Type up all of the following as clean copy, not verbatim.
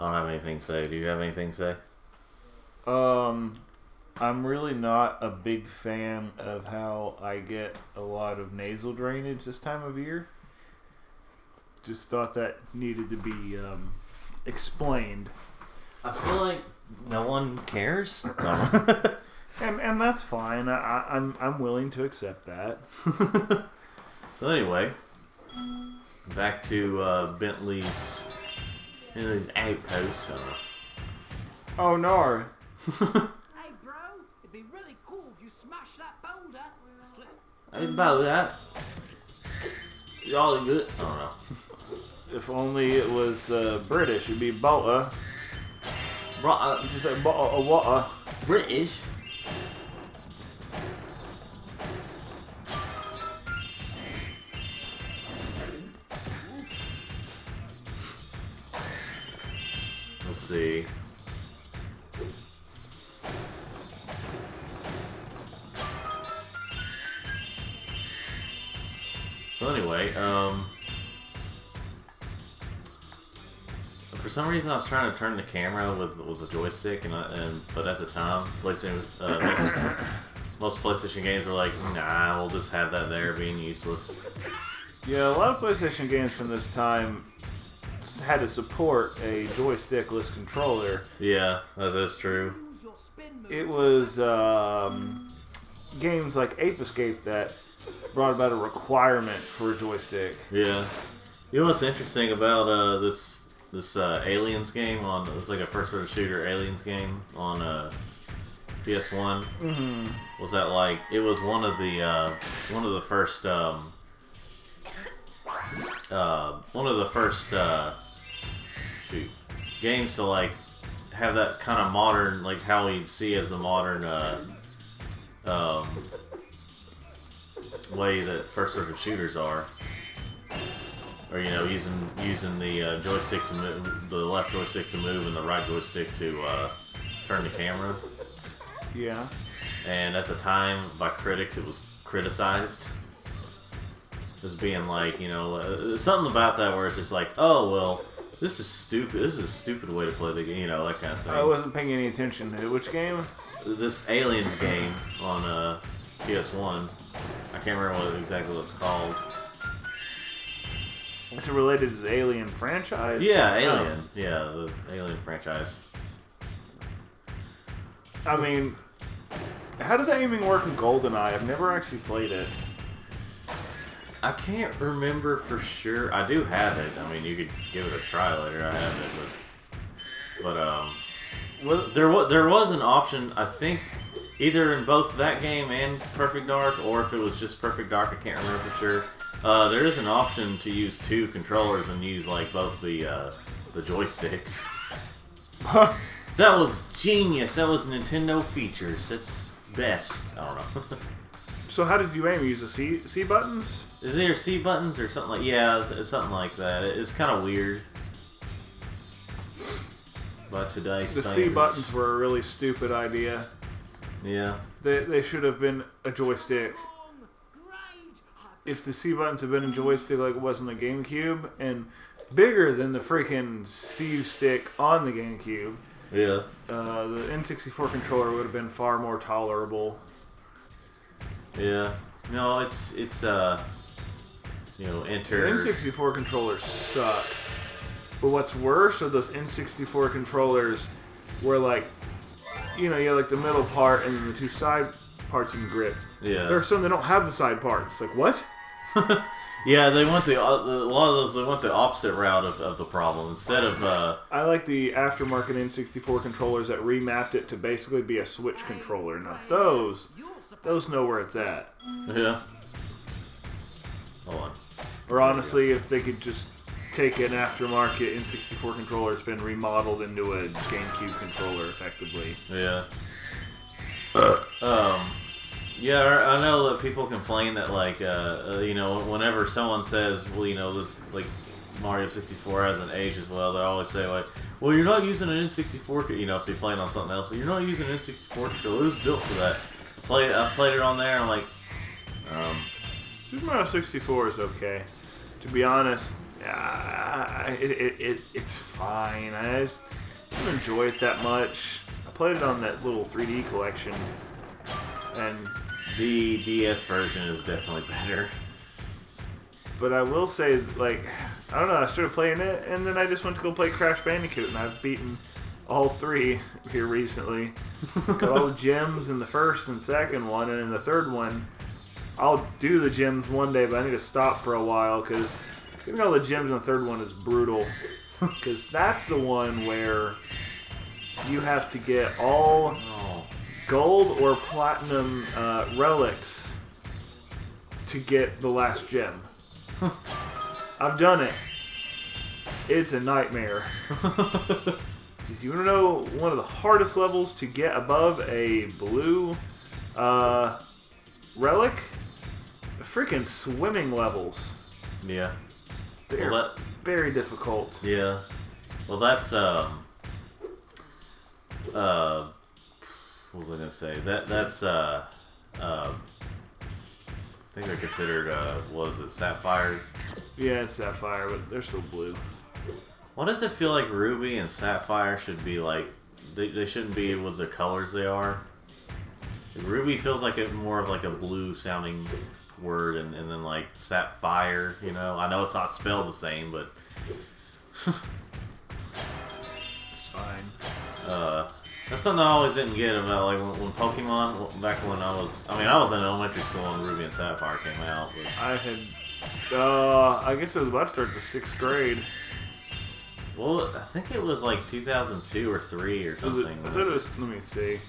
don't have anything to say. Do you have anything to say? I'm really not a big fan of how I get a lot of nasal drainage this time of year. Just thought that needed to be explained. I feel like no one cares. And that's fine. I'm willing to accept that. So anyway, back to Bentley's outpost. Oh no. Hey bro, it'd be really cool if you smashed that boulder. Hey, about that. Y'all good? I don't know. If only it was British, it'd be butter. Just a bottle of water. British. Let's see. So anyway, for some reason I was trying to turn the camera with the joystick, but at the time, PlayStation most PlayStation games were like, nah, we'll just have that there, being useless. Yeah, a lot of PlayStation games from this time had to support a joystickless controller. Yeah, that is true. It was games like Ape Escape that brought about a requirement for a joystick. Yeah. You know what's interesting about this Aliens game on? It was like a first-person shooter Aliens game on PS1. Mm-hmm. Was that like it was one of the first games to like have that kind of modern, like how we see as a modern way that first-person shooters are, or using the joystick to move, the left joystick to move and the right joystick to turn the camera. Yeah. And at the time, by critics, it was criticized as being like, something about that where it's just like, oh well, this is stupid. This is a stupid way to play the game, that kind of thing. I wasn't paying any attention to which game. This Aliens game on PS1. I can't remember exactly what it's called. Is it related to the Alien franchise? Yeah, Alien. Oh. Yeah, the Alien franchise. I mean, how did the aiming work in GoldenEye? I've never actually played it. I can't remember for sure. I do have it. I mean, you could give it a try later. I have it, but there was an option. I think either in both that game and Perfect Dark, or if it was just Perfect Dark, I can't remember for sure. There is an option to use two controllers and use like both the joysticks. That was genius. That was Nintendo features. It's best. I don't know. So how did you aim? Use the C buttons? Is there C buttons or something like? Yeah, it's something like that. It's kind of weird. But today's the C buttons were a really stupid idea. Yeah. They should have been a joystick. If the C buttons had been a joystick like it was on the GameCube, and bigger than the freaking C stick on the GameCube, yeah, the N64 controller would have been far more tolerable. Yeah. No, it's enter. The N64 controllers suck. But what's worse are those N64 controllers where like, you have like the middle part and then the two side parts in grip. Yeah. There are some that don't have the side parts. Like, what? Yeah, they went a lot of those. They went the opposite route of the problem. Instead of I like the aftermarket N64 controllers that remapped it to basically be a Switch controller. Now those know where it's at. Yeah. Hold on. Or honestly, if they could just take an aftermarket N64 controller that's been remodeled into a GameCube controller effectively. Yeah. Yeah, I know that people complain that, like, whenever someone says, well, this, like, Mario 64 hasn't aged as well, they always say, like, well, you're not using an N64, if they're playing on something else, so you're not using an N64 controller, it was built for that. I played it on there, I'm like, Super Mario 64 is okay. To be honest, It's fine. I just don't enjoy it that much. I played it on that little 3D collection, and the DS version is definitely better. But I will say, like, I don't know, I started playing it, and then I just went to go play Crash Bandicoot, and I've beaten all 3 here recently. Got all the gems in the first and second one, and in the third one, I'll do the gems one day, but I need to stop for a while, because getting all the gems in the third one is brutal. Because that's the one where you have to get all gold or platinum relics to get the last gem. I've done it. It's a nightmare. Because you want to know one of the hardest levels to get above a blue relic? Freaking swimming levels. Yeah. They're very difficult. Yeah. Well, that's what was I gonna say? That's I think they're considered what was it, Sapphire? Yeah, it's Sapphire, but they're still blue. Why does it feel like Ruby and Sapphire should be like they shouldn't be with the colors they are? Ruby feels like it more of like a blue sounding word, and then like Sapphire, you know. I know it's not spelled the same, but it's fine. That's something I always didn't get about like when Pokemon back when I was in elementary school when Ruby and Sapphire came out. But I guess it was about to start the 6th grade. Well, I think it was like 2002 or 3 or something. I thought it was. Let me see.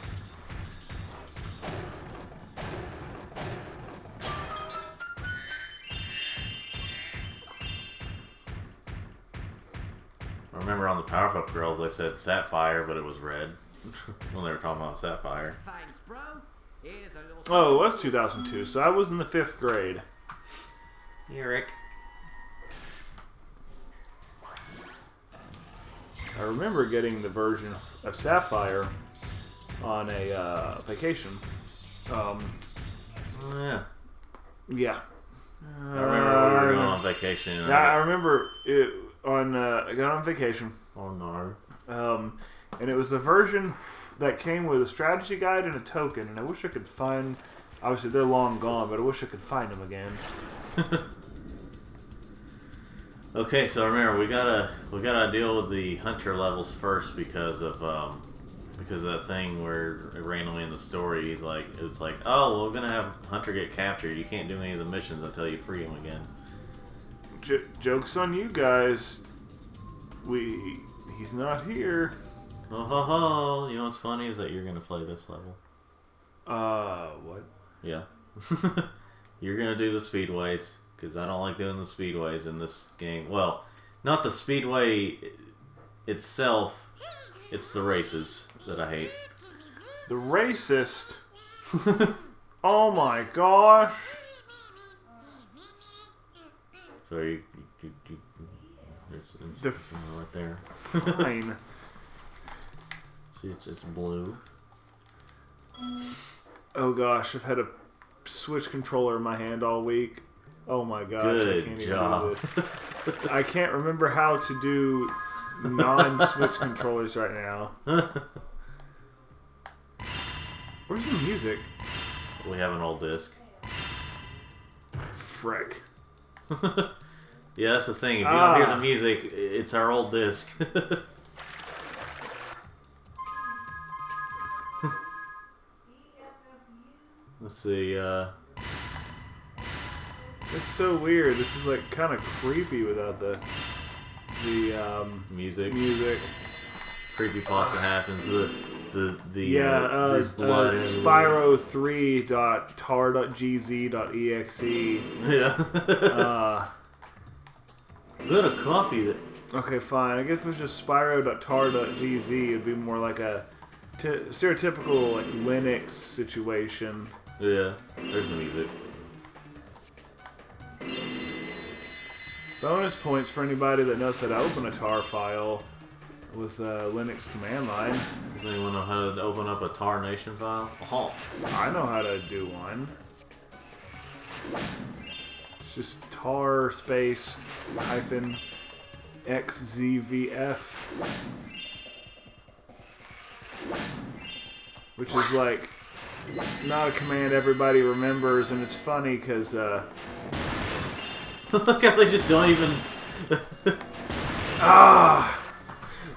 I remember on the Powerpuff Girls they said Sapphire, but it was red when they were talking about Sapphire. Thanks, bro. Here's a little... Oh, it was 2002, so I was in the 5th grade. Eric. I remember getting the version of Sapphire on a vacation. Yeah. Yeah. I remember we were going on vacation. Yeah, I remember it on. I got on vacation. Oh no. And it was the version that came with a strategy guide and a token. And I wish I could find. Obviously, they're long gone, but I wish I could find them again. Okay, so remember we gotta deal with the hunter levels first because of that thing where randomly in the story it's like, oh, well, we're gonna have Hunter get captured. You can't do any of the missions until you free him again. Joke's on you guys. He's not here. Oh ho ho! You know what's funny is that you're gonna play this level. What? Yeah. You're gonna do the speedways because I don't like doing the speedways in this game. Well, not the speedway itself. It's the races that I hate. The racist? Oh my gosh! So you there's right there. Fine. See, it's blue. Oh gosh, I've had a Switch controller in my hand all week. Oh my gosh, Good I can't job. even do this. I can't remember how to do non-Switch controllers right now. Where's the music? We have an old disc. Frick. Yeah, that's the thing. If you don't hear the music, it's our old disc. Let's see. It's so weird. This is like kind of creepy without the music. Creepypasta happens. There's blood. Spyro 3.tar.gz.exe. Yeah. Got a copy that. Okay, fine. I guess if it was just Spyro.tar.gz, it'd be more like a stereotypical like Linux situation. Yeah, there's the music. Bonus points for anybody that knows how to open a tar file with Linux command line. Does anyone know how to open up a tar nation file? I know how to do one. It's just car space hyphen XZVF, which is like not a command everybody remembers, and it's funny because look how they just don't even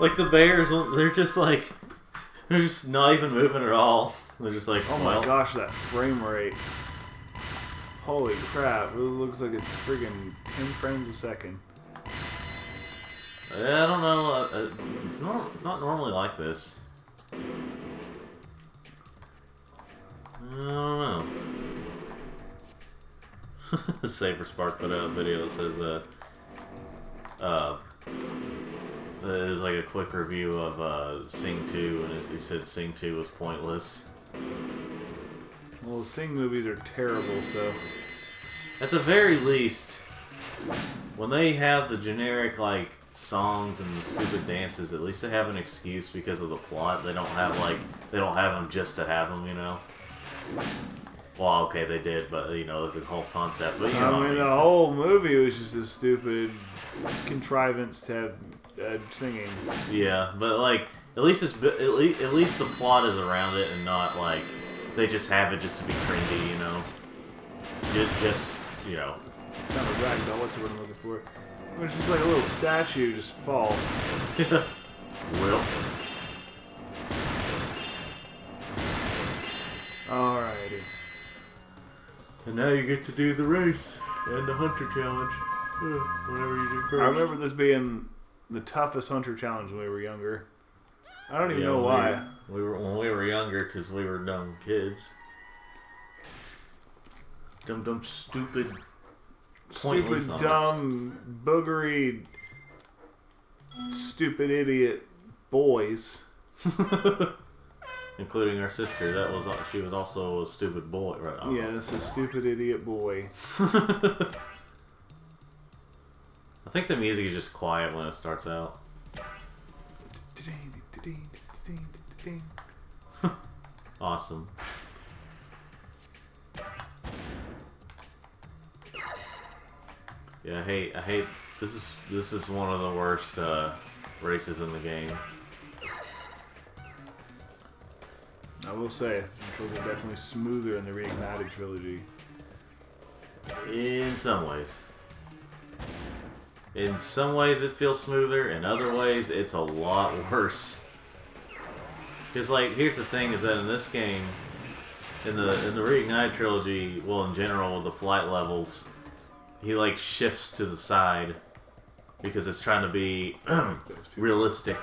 like the bears, they're just not even moving at all. They're just like, oh my gosh, that frame rate. Holy crap, it looks like it's friggin' 10 frames a second. I don't know, it's not normally like this. I don't know. Saber Spark put out a video that says there's like a quick review of Sing 2, and he said Sing 2 was pointless. Well, the Sing movies are terrible, so... At the very least, when they have the generic, like, songs and stupid dances, at least they have an excuse because of the plot. They don't have them just to have them, you know? Well, okay, they did, but, you know, the whole concept. But, you know, I mean, the whole movie was just a stupid contrivance to have singing. Yeah, but, like, at least the plot is around it and not, like, they just have it just to be trendy, you know? Just you know. Not a ragdoll, what's the word I'm looking for? It's just like a little statue just fall. Well. Alrighty. And now you get to do the race and the hunter challenge. Whatever you do first. I remember this being the toughest hunter challenge when we were younger. I don't even know why. When we were younger, because we were dumb kids. Dumb, stupid, dumb, boogery, stupid idiot boys. Including our sister. She was also a stupid boy, right? Yeah, that's a stupid idiot boy. I think the music is just quiet when it starts out. Awesome. Yeah, I hate. This is one of the worst races in the game. I will say, controls are definitely smoother in the Reignited trilogy. In some ways. In some ways it feels smoother, in other ways it's a lot worse. Because, like, here's the thing, is that in this game, in the Reignited trilogy, well, in general, with the flight levels, he, like, shifts to the side because it's trying to be realistic.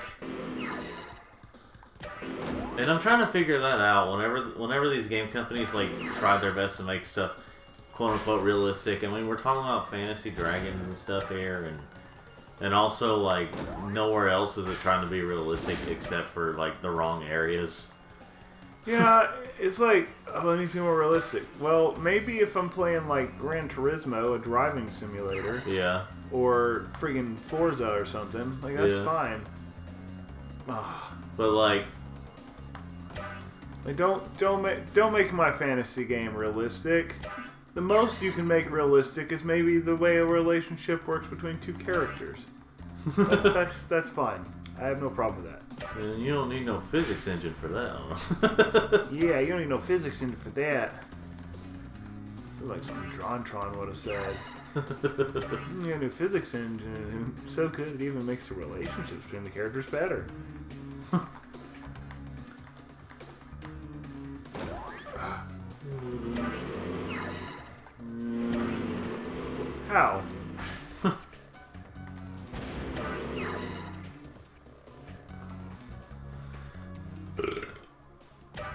And I'm trying to figure that out whenever these game companies, like, try their best to make stuff quote-unquote realistic. I mean, we're talking about fantasy dragons and stuff here, and also, like, nowhere else is it trying to be realistic except for, like, the wrong areas. Yeah, it's like, oh, it needs to be more realistic. Well, maybe if I'm playing, like, Gran Turismo, a driving simulator. Yeah. Or friggin' Forza or something. Like, that's fine. But, like, don't make my fantasy game realistic. The most you can make realistic is maybe the way a relationship works between two characters. That's fine. I have no problem with that. And you don't need no physics engine for that. Yeah, you don't need no physics engine for that. Sounds like something Drontron would have said. You got a new physics engine, so good it even makes the relationships between the characters better. How?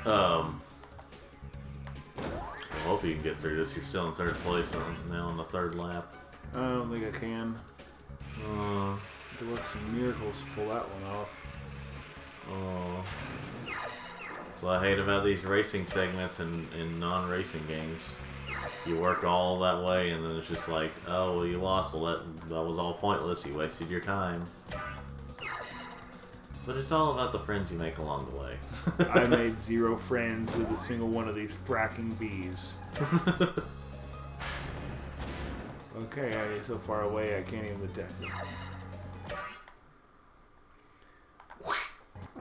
I hope you can get through this. You're still in third place now on the third lap. I don't think I can. Have to work some miracles to pull that one off. Oh. That's what I hate about these racing segments in non-racing games. You work all that way, and then it's just like, oh, well, you lost. Well, that was all pointless. You wasted your time. But it's all about the friends you make along the way. I made 0 friends with a single one of these fracking bees. Okay, I'm so far away I can't even detect it.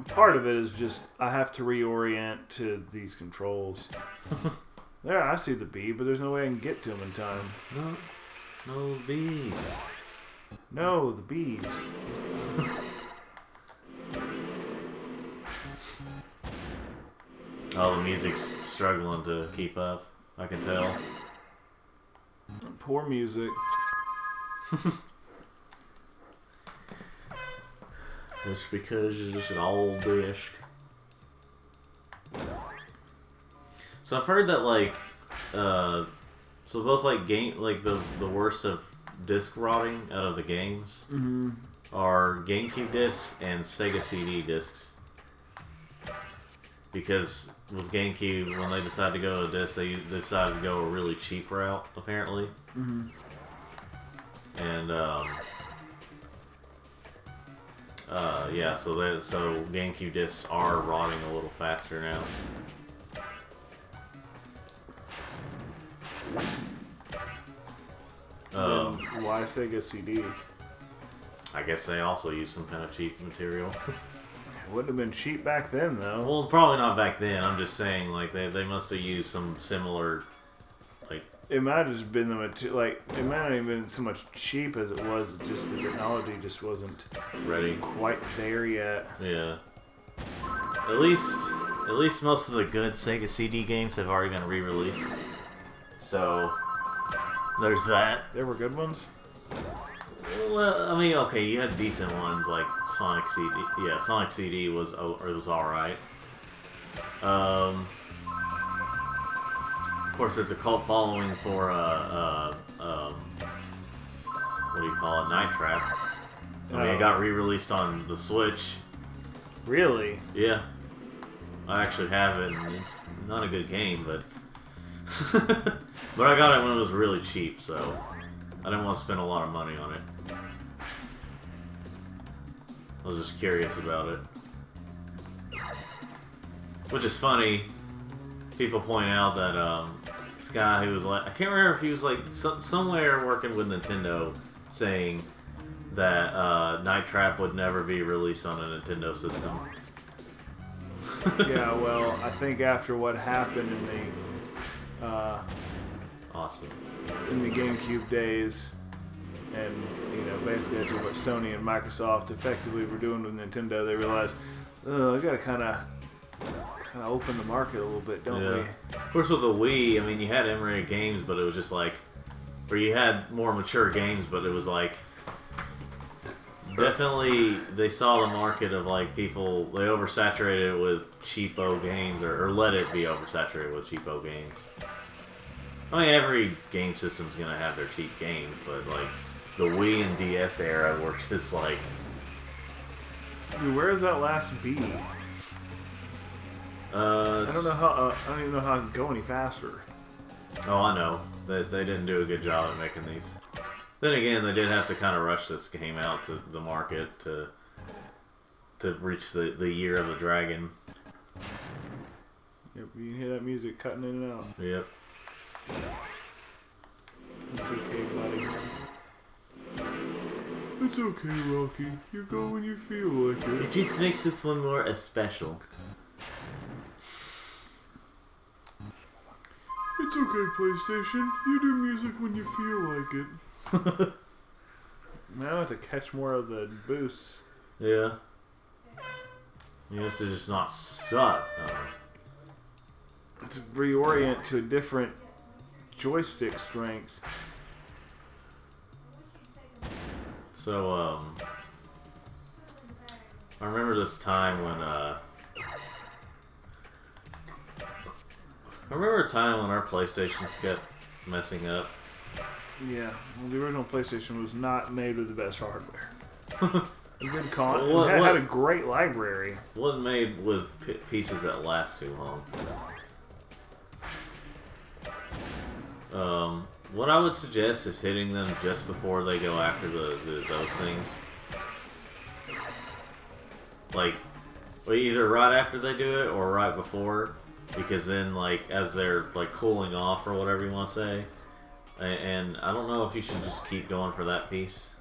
Part of it is just I have to reorient to these controls. There, I see the bee, but there's no way I can get to him in time. No bees. No, the bees. Oh, the music's struggling to keep up. I can tell. Poor music. That's because you're just an old disc. So I've heard that like, so both like the worst of disc rotting out of the games are GameCube discs and Sega CD discs. Because with GameCube, when they decided to go to disc, they decided to go a really cheap route, apparently. And yeah, so GameCube discs are rotting a little faster now. Why Sega CD? I guess they also use some kind of cheap material. It wouldn't have been cheap back then, though. Well, probably not back then. I'm just saying, like they must have used some similar, like. It might have just been the material. Like it might not even been so much cheap as it was. Just the technology just wasn't Ready. quite there yet. Yeah. At least most of the good Sega CD games have already been re-released. So there's that. There were good ones. Well, I mean, okay, you had decent ones like Sonic CD. Yeah, Sonic CD was alright. Of course, there's a cult following for what do you call it, Night Trap. I mean, it got re-released on the Switch. Really? Yeah, I actually have it. And it's not a good game, but but I got it when it was really cheap, so I didn't want to spend a lot of money on it. I was just curious about it. Which is funny. People point out that this guy who was like, I can't remember if he was like somewhere working with Nintendo saying that Night Trap would never be released on a Nintendo system. Yeah, well, I think after what happened in the GameCube days, and basically after what Sony and Microsoft effectively were doing with Nintendo, they realized, I gotta kind of open the market a little bit, don't we? Of course, with the Wii, I mean, you had M-rated games, but it was just like, where you had more mature games, but it was like, definitely they saw the market of like people, they oversaturated it with cheapo games, or let it be oversaturated with cheapo games. I mean, every game system's gonna have their cheap games, but like the Wii and DS era were just like. Dude, where is that last B? I don't know how. I don't even know how I can go any faster. Oh, I know. They didn't do a good job at making these. Then again, they did have to kind of rush this game out to the market to reach the year of the dragon. Yep, you can hear that music cutting in and out. Yep. It's okay, buddy. It's okay, Rocky. You go when you feel like it. It just makes this one more special. It's okay, PlayStation. You do music when you feel like it. Now I have to catch more of the boosts. Yeah. You have to just not suck. To reorient to a different joystick strength. So, I remember this time when, our PlayStations kept messing up. Yeah, well, the original PlayStation was not made with the best hardware. A good it had a great library. Wasn't made with pieces that last too long. What I would suggest is hitting them just before they go after those things. Like, either right after they do it or right before, because then, like, as they're like cooling off or whatever you want to say, And I don't know if you should just keep going for that piece.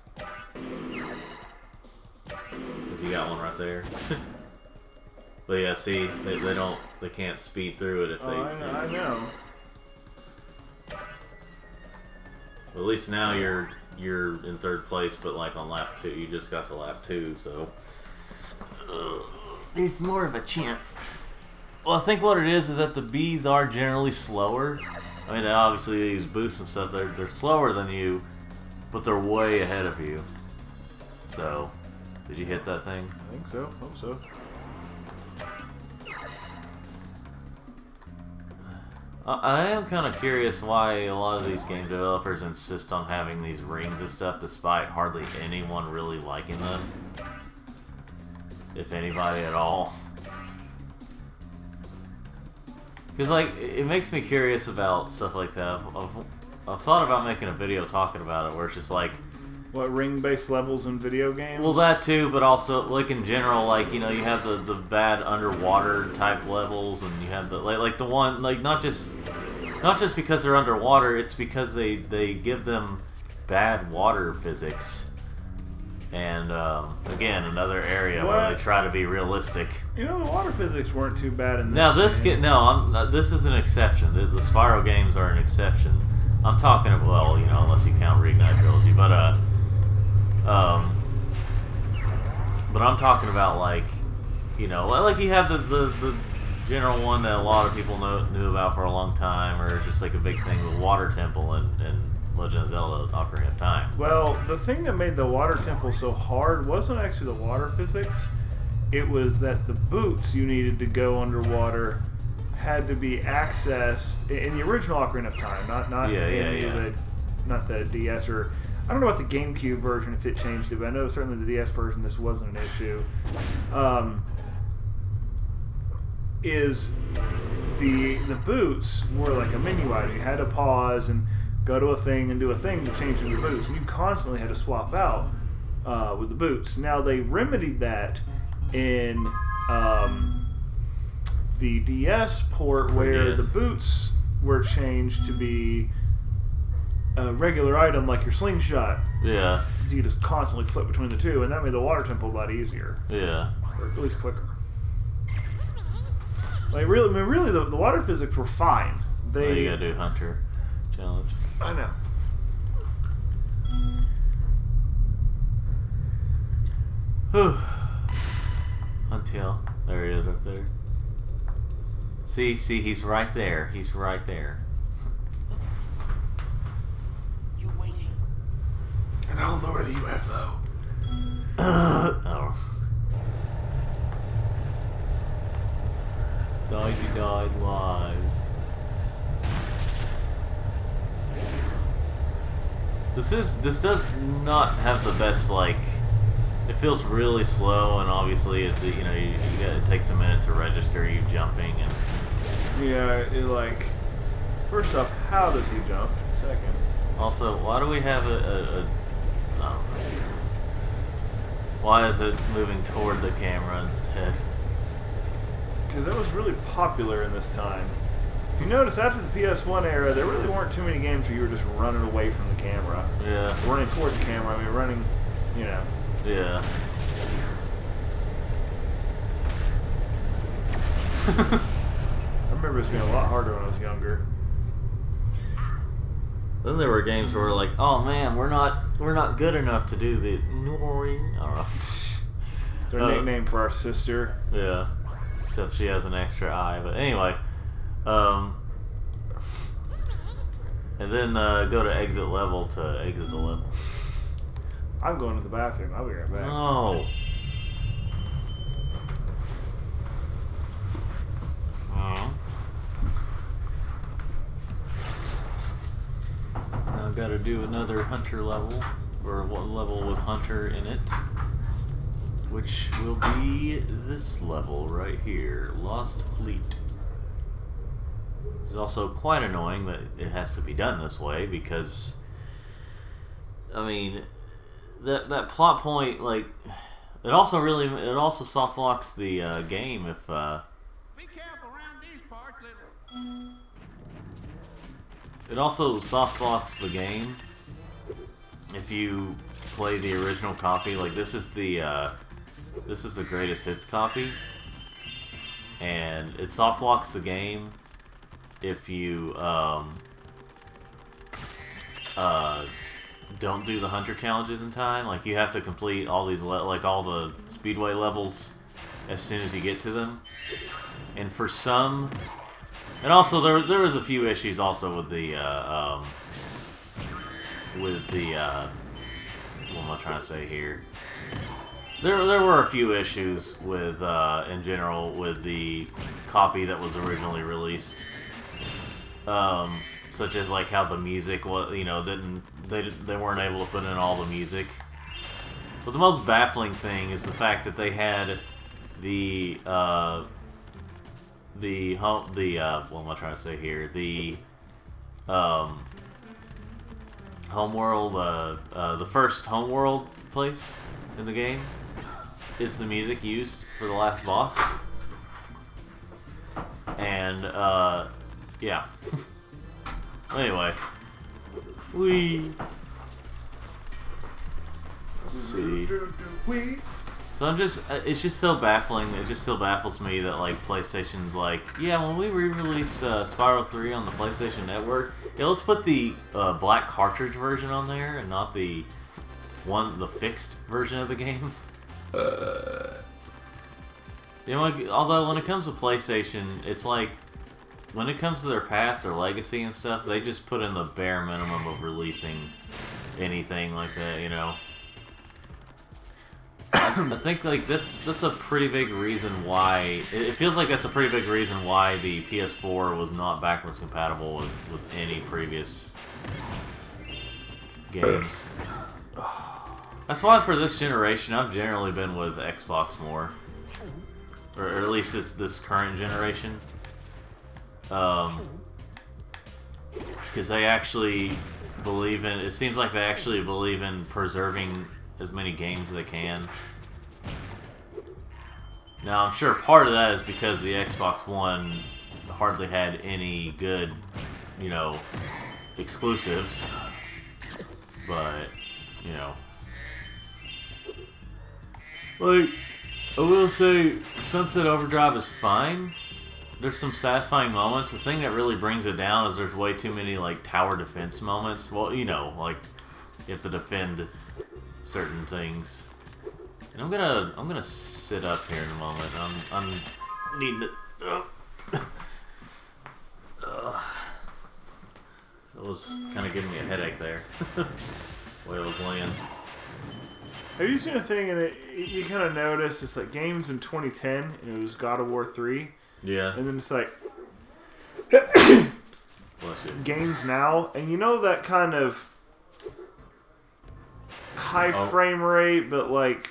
Because you got one right there. But yeah, see, they can't speed through it if they... I know. Well, at least now you're in third place, but like on lap 2, you just got to lap 2, so... it's more of a chance. Well, I think what it is that the bees are generally slower. I mean, obviously they use boosts and stuff. They're slower than you, but they're way ahead of you. So, did you hit that thing? I think so. Hope so. I am kind of curious why a lot of these game developers insist on having these rings and stuff, despite hardly anyone really liking them. If anybody at all. Because, like, it makes me curious about stuff like that. I've thought about making a video talking about it, where it's just like... What, ring-based levels in video games? Well, that too, but also, like, in general, like, you know, you have the bad underwater type levels, and you have the, like the one, like, not just because they're underwater, it's because they give them bad water physics. And, again, another area where they try to be realistic. You know, the water physics weren't too bad in this. Now, this is an exception. The Spyro games are an exception. I'm talking about, well, you know, unless you count Reignite Trilogy, but I'm talking about, like, you know, like you have the general one that a lot of people knew about for a long time, or just like a big thing, the Water Temple and Legend of Zelda Ocarina of Time. Well, the thing that made the Water Temple so hard wasn't actually the water physics. It was that the boots you needed to go underwater had to be accessed in the original Ocarina of Time, not the DS, or I don't know about the GameCube version if it changed it, but I know certainly the DS version this wasn't an issue. Is the boots were like a menu item. You had to pause and go to a thing and do a thing to change into boots, and you constantly had to swap out with the boots. Now they remedied that in the DS port, where the boots were changed to be a regular item like your slingshot. Yeah. So you just constantly flip between the two, and that made the Water Temple a lot easier. Yeah. Or at least quicker. Like, really, I mean, really, the water physics were fine. You gotta do Hunter challenge. I know. Until there he is, right there. See, he's right there. He's right there. You waiting? And I'll lower the UFO. Oh. Died lives. This does not have the best, like, it feels really slow, and obviously it takes a minute to register you jumping, and yeah, it, like, first off, how does he jump? Second, also, why do we have a I don't know. Why is it moving toward the camera instead? Because that was really popular in this time. If you notice, after the PS1 era, there really weren't too many games where you were just running away from the camera. Yeah. Running towards the camera, I mean, running, you know. Yeah. I remember this being a lot harder when I was younger. Then there were games where like, oh man, we're not good enough to do the Nori. I don't know. It's our nickname for our sister. Yeah. Except she has an extra eye. But anyway. And then go to exit level to exit the level. I'm going to the bathroom. I'll be right back. No. Now I've got to do another Hunter level, or one level with Hunter in it, which will be this level right here, Lost Fleet. It's also quite annoying that it has to be done this way, because, I mean, that plot point, like, it also soft locks the game if Be careful around these parts, little. It also soft locks the game if you play the original copy. Like this is the greatest hits copy, and it soft locks the game if you don't do the hunter challenges in time. Like you have to complete all these all the speedway levels as soon as you get to them. And for some, and also there was a few issues also with the what am I trying to say here? There were a few issues with in general with the copy that was originally released, such as like how the music was, they weren't able to put in all the music. But the most baffling thing is the fact that they had the what am I trying to say here? The homeworld, the first homeworld place in the game is the music used for the last boss. And, yeah. Anyway. Let's see. So it's just so baffling. It just still baffles me that like PlayStation's like, yeah, when we re-release Spyro 3 on the PlayStation Network, yeah, let's put the black cartridge version on there and not the fixed version of the game. Although when it comes to PlayStation, it's like when it comes to their past or legacy and stuff, they just put in the bare minimum of releasing anything like that, I think like that's a pretty big reason why it feels like that's a pretty big reason why the PS4 was not backwards compatible with any previous games. That's why for this generation I've generally been with Xbox more, or at least this current generation, because they actually believe in. It seems like they actually believe in preserving as many games as they can. Now, I'm sure part of that is because the Xbox One hardly had any good, exclusives. But, like, I will say, Sunset Overdrive is fine. There's some satisfying moments. The thing that really brings it down is there's way too many, like, tower defense moments. Well, like, you have to defend certain things. And I'm gonna sit up here in a moment. I'm needing to. That was kind of giving me a headache there. The way I was laying. Have you seen a thing and you kind of notice it's like games in 2010 and it was God of War 3. Yeah. And then it's like Bless you. games now, and that kind of high frame rate, but like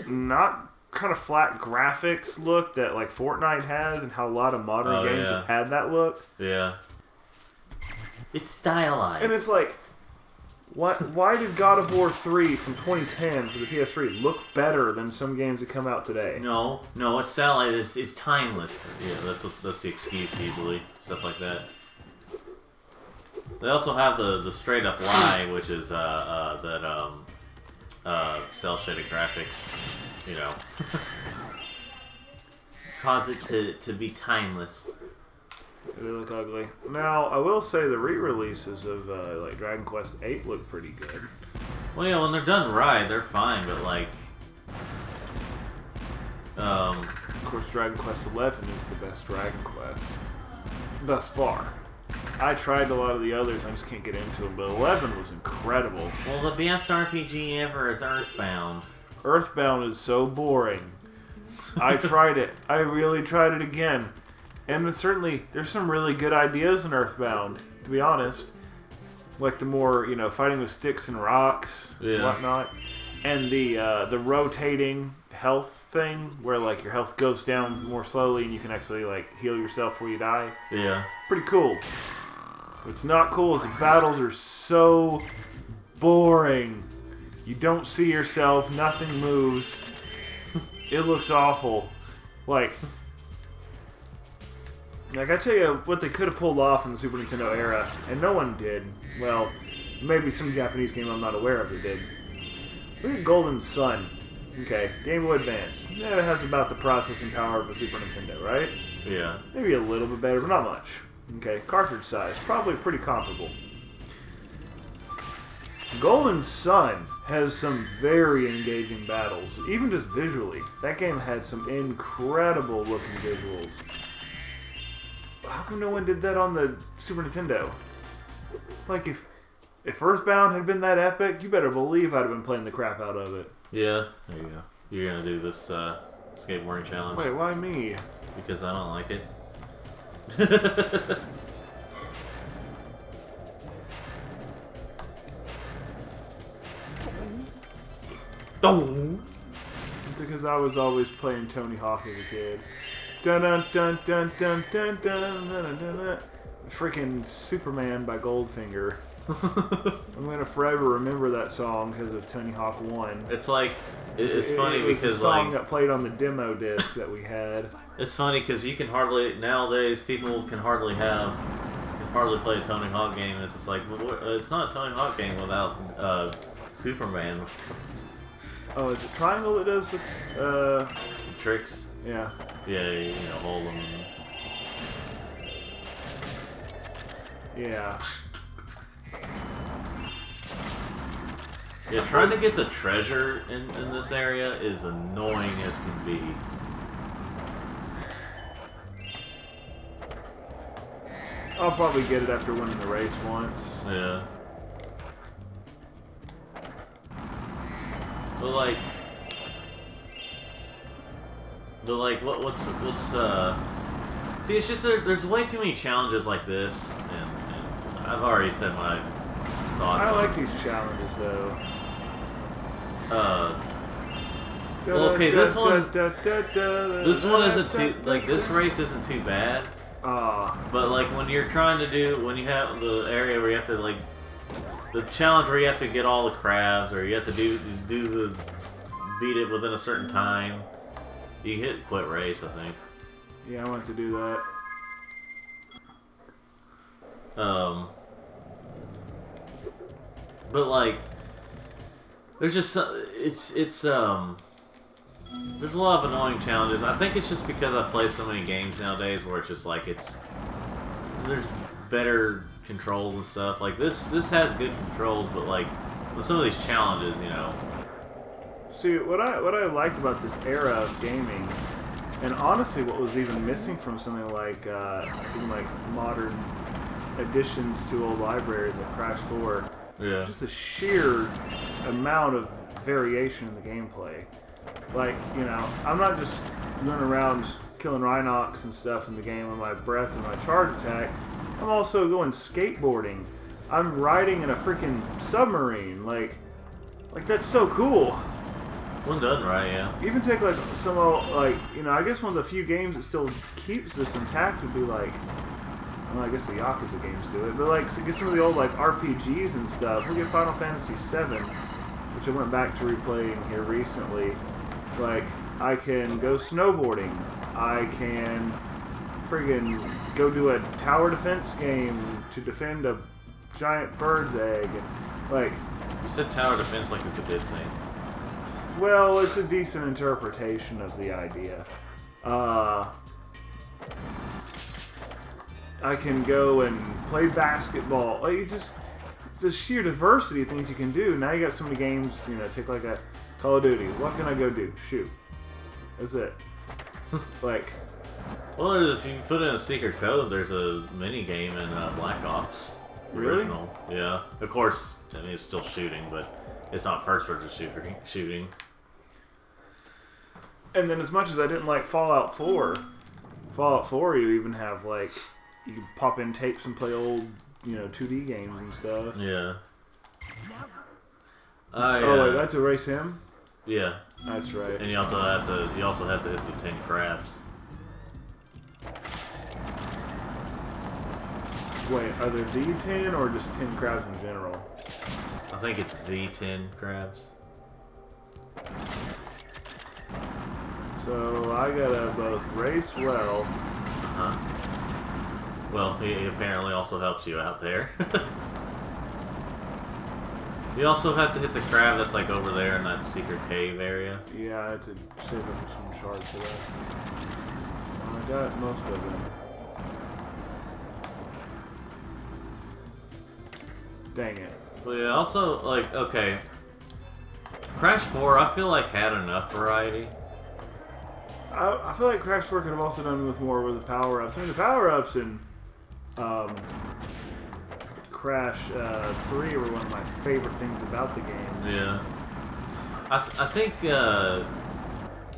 not kind of flat graphics look that like Fortnite has, and how a lot of modern games have had that look. Yeah. It's stylized. And it's like, why did God of War 3 from 2010 for the PS3 look better than some games that come out today? No, it's stylized. It's timeless. Yeah, that's the excuse usually. Stuff like that. They also have the straight up lie, which is cell shaded graphics, cause it to be timeless. They look ugly. Now, I will say the re-releases of like Dragon Quest VIII look pretty good. Well, when they're done right, they're fine, but like, of course, Dragon Quest XI is the best Dragon Quest thus far. I tried a lot of the others, I just can't get into them, but 11 was incredible. Well, the best RPG ever is Earthbound. Earthbound is so boring. I tried it. I really tried it again. And there's some really good ideas in Earthbound, to be honest. Like the more, fighting with sticks and rocks and whatnot. And the rotating health thing, where like your health goes down more slowly and you can actually like heal yourself before you die. Yeah. Pretty cool. What's not cool is the battles are so boring. You don't see yourself, nothing moves. It looks awful. Like, Like, I tell you what they could have pulled off in the Super Nintendo era, and no one did. Well, maybe some Japanese game I'm not aware of that did. Look at Golden Sun. Okay, Game Boy Advance. Yeah, it has about the processing power of a Super Nintendo, right? Yeah. Maybe a little bit better, but not much. Okay, cartridge size. Probably pretty comparable. Golden Sun has some very engaging battles, even just visually. That game had some incredible looking visuals. How come no one did that on the Super Nintendo? Like, if Earthbound had been that epic, you better believe I'd have been playing the crap out of it. Yeah, there you go. You're gonna do this skateboarding challenge. Wait, why me? Because I don't like it. It's because I was always playing Tony Hawk as a kid. Dun dun dun dun dun dun dun dun dun dun. Freaking Superman by Goldfinger. I'm gonna forever remember that song because of Tony Hawk 1. It's like it's funny it was because the song like that played on the demo disc that we had. it's funny because you can hardly nowadays people can hardly play a Tony Hawk game. And it's just like it's not a Tony Hawk game without Superman Oh, is it Triangle that does the tricks. Yeah. Yeah, you know, hold them. Yeah. Yeah, trying to get the treasure in this area is annoying as can be. I'll probably get it after winning the race once. Yeah. But like, what's see, it's just there's way too many challenges like this, and I've already said my thoughts. I on like these challenges though. Well, okay, this one isn't too, like, this race isn't too bad. But like when you're trying to when you have the area where you have to like, the challenge where you have to get all the crabs, or you have to beat it within a certain time, you hit quit race, I think. Yeah, I want to do that. But like, there's just there's a lot of annoying challenges. I think it's just because I play so many games nowadays where it's just like there's better controls and stuff. Like this has good controls, but like with some of these challenges, you know. See, what I like about this era of gaming, and honestly, what was even missing from something like even like modern additions to old libraries like Crash 4, Yeah. just the sheer amount of variation in the gameplay. Like, you know, I'm not just running around killing Rhinox and stuff in the game with my breath and my charge attack. I'm also going skateboarding. I'm riding in a freaking submarine. Like that's so cool. When done right, yeah. Even take like some old, like, you know, I guess one of the few games that still keeps this intact would be like, well, I guess the Yakuza games do it, but like, so get some of the old like RPGs and stuff. Look at Final Fantasy VII, which I went back to replaying here recently. Like, I can go snowboarding. I can friggin' go do a tower defense game to defend a giant bird's egg. And, like, You said tower defense like it's a good thing. well, it's a decent interpretation of the idea. I can go and play basketball. Like, it's the sheer diversity of things you can do. Now you got so many games, you know, take like a Call of Duty. What can I go do? Shoot. That's it. Like, Well, if you put in a secret code, there's a mini game in Black Ops. Really? Original. Yeah. Of course, I mean, it's still shooting, but it's not first-person shooting. and then as much as I didn't like Fallout 4, Fallout 4 you even have like, you can pop in tapes and play old, you know, 2D games and stuff. Yeah. Oh, wait, that's erase him? Yeah. That's right. And you also have to hit the 10 crabs. Wait, are there the 10 or just 10 crabs in general? I think it's the 10 crabs. So I gotta both race well, Well, he apparently also helps you out there. You also have to hit the crab that's like over there in that secret cave area. Yeah, I had to save up some shards for that. I got most of it. Dang it. Well, yeah, also, like, okay. Crash 4, I feel like had enough variety. I feel like Crash 4 could have also done with more with the power-ups. I mean, the power-ups in Crash 3 were one of my favorite things about the game. Yeah. I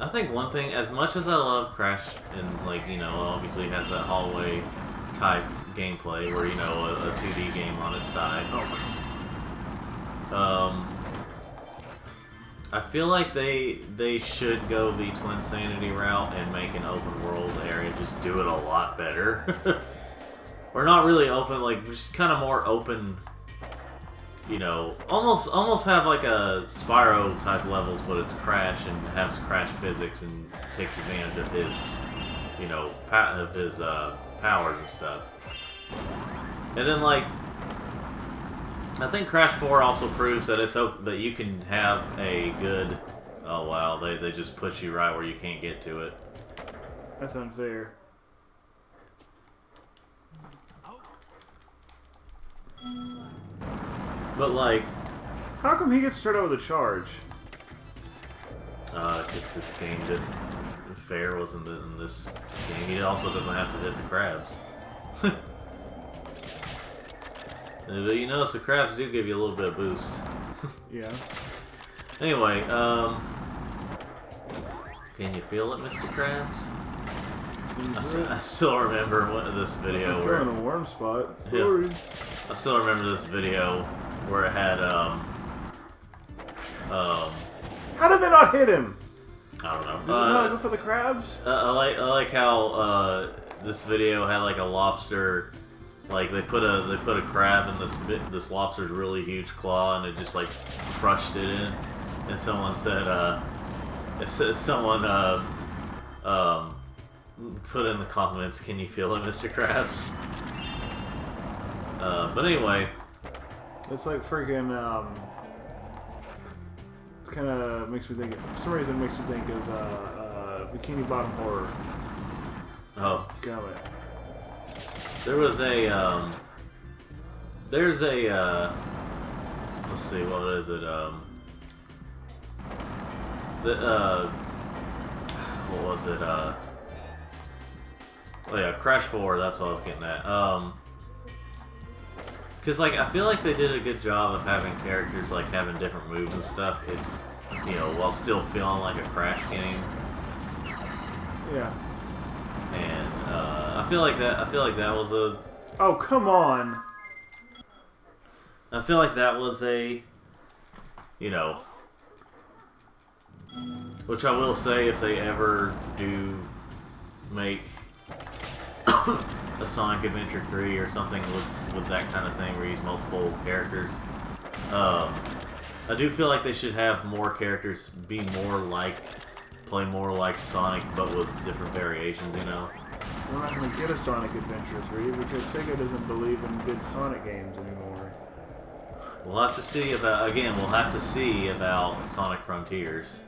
think one thing, as much as I love Crash, and, like, you know, obviously it has that hallway type gameplay where, you know, a 2D game on its side. I feel like they should go the Twin Sanity route and make an open world area, just do it a lot better. Or not really open, like just kind of more open, you know, almost have like a Spyro type levels, but it's Crash and has Crash physics and takes advantage of his, you know, powers and stuff. And then like, I think Crash 4 also proves that that you can have a good. Oh wow, they just put you right where you can't get to it. That's unfair. But like, how come he gets started with a charge? Because this game didn't. Fair wasn't in this game. He also doesn't have to hit the crabs. But you notice the crabs do give you a little bit of boost. Yeah. Anyway, can you feel it, Mr. Krabs? I still remember this video where I'm in a warm spot. Sorry. Yeah, I still remember this video where it had how did they not hit him? I don't know. Does it not go for the crabs? I like how this video had like a lobster. Like they put a crab in this lobster's really huge claw, and it just like crushed it in. And someone said, put in the comments, "Can you feel it, Mr. Krabs?" But anyway, it's like freaking. It kind of makes me think. For some reason, it makes me think of Bikini Bottom Horror. oh. Got it. There was a, there's a, let's see, what is it, what was it, oh yeah, Crash 4, that's what I was getting at, because, like, I feel like they did a good job of having characters, like, having different moves and stuff, it's, you know, while still feeling like a Crash game. Yeah. And, I feel like that was a... Oh, come on! I feel like that was a... You know... Which I will say, if they ever do make a Sonic Adventure 3 or something with that kind of thing, where you use multiple characters, I do feel like they should have more characters be more like... Play more like Sonic, but with different variations, you know? We're not going to get a Sonic Adventure 3 because Sega doesn't believe in good Sonic games anymore. We'll have to see about, again, we'll have to see about Sonic Frontiers.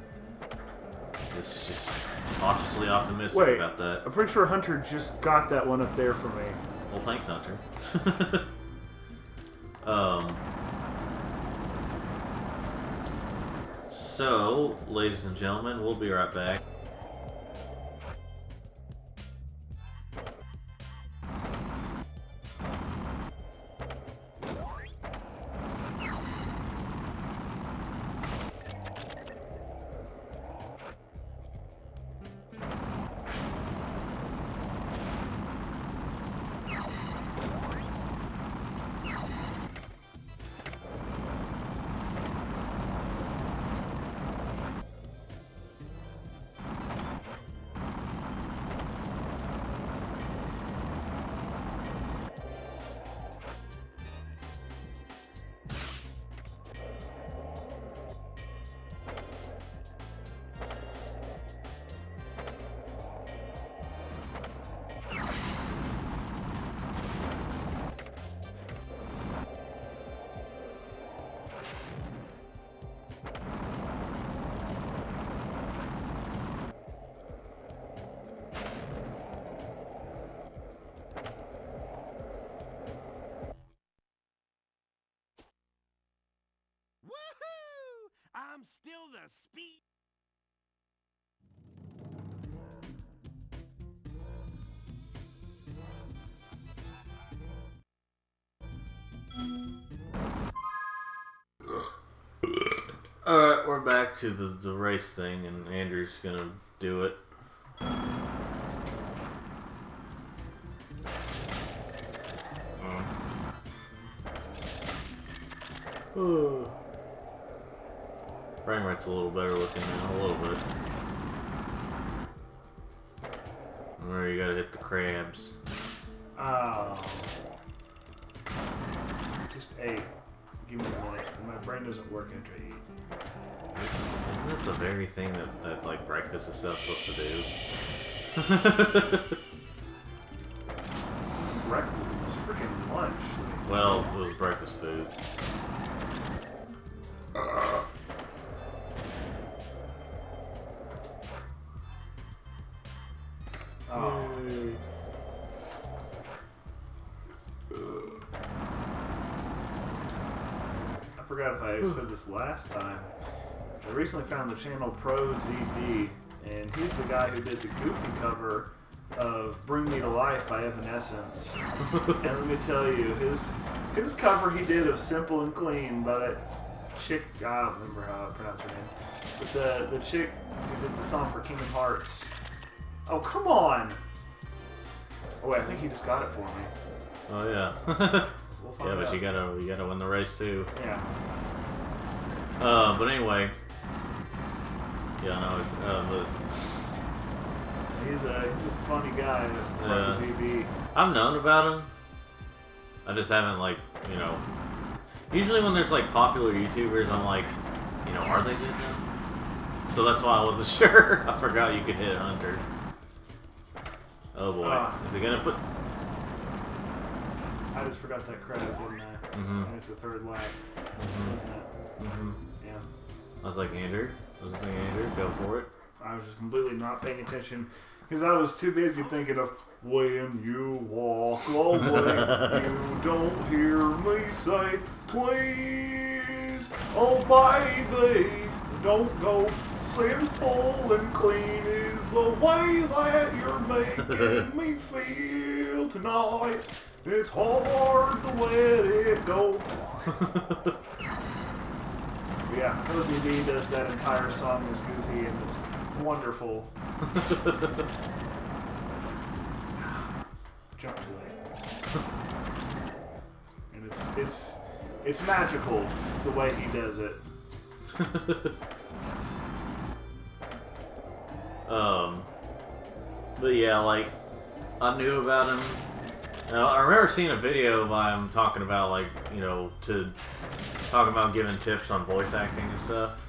It's just cautiously optimistic about that. I'm pretty sure Hunter just got that one up there for me. Well, thanks, Hunter. So, ladies and gentlemen, we'll be right back. still the speed. Alright, we're back to the race thing, and Andrew's gonna do it. Frame rate's a little better looking now, a little bit. Where you gotta hit the crabs. Oh. Just 8. Give me a minute. My brain doesn't work after I eat. That's the very thing that like breakfast is supposed to do. Breakfast was freaking lunch. Well, it was breakfast food. Oh. I forgot if I said this last time. I recently found the channel Pro ZB, and he's the guy who did the Goofy cover of Bring Me to Life by Evanescence. And let me tell you, his cover he did of Simple and Clean by that chick, I don't remember how I pronounce her name, but the chick who did the song for Kingdom Hearts. Oh, come on! Oh wait, I think he just got it for me. Oh yeah. We'll find Yeah, but out. you gotta win the race too. Yeah. But anyway. Yeah, no, but He's a funny guy, Pro ZB. I've known about him. I just haven't, like, you know. Usually when there's like popular YouTubers, I'm like, you know, are they good now? So that's why I wasn't sure. I forgot you could hit Hunter. Oh boy, is it gonna put? I just forgot that credit, didn't I? Mm-hmm. And it's the third lap, isn't it? Mm-hmm. Yeah. I was like, Andrew, go for it. I was just completely not paying attention because I was too busy thinking of when you walk away, you don't hear me say, please, oh baby, don't go. Simple and clean is the way that you're making me feel tonight. It's hard to let it go. Yeah, Cozy B does that entire song as Goofy and it's wonderful. Jump too late. And it's magical the way he does it. But yeah, like, I knew about him. I remember seeing a video by him talking about, like, you know, talking about giving tips on voice acting and stuff.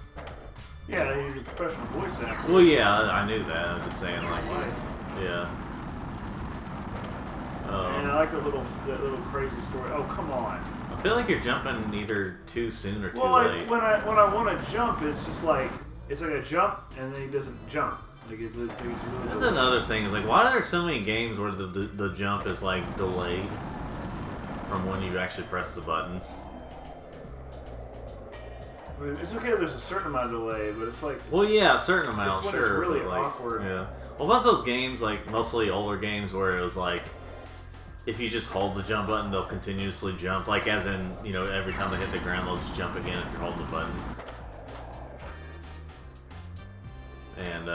Yeah, he's a professional voice actor. Well, yeah, I knew that. I'm just saying, like, Life. yeah. And I like that little crazy story. Oh, come on. I feel like you're jumping either too soon or too late. When I want to jump, it's just like it's like a jump, and then he doesn't jump. Like it's really That's another thing. Is like, why are there so many games where the jump is like delayed from when you actually press the button? I mean, it's okay if there's a certain amount of delay, but it's like... Well, yeah, a certain amount, when sure. it's really but like, awkward. Yeah. Well, about those games, like, mostly older games where it was like, if you just hold the jump button, they'll continuously jump. Like, as in, you know, every time they hit the ground, they'll just jump again if you're holding the button. And,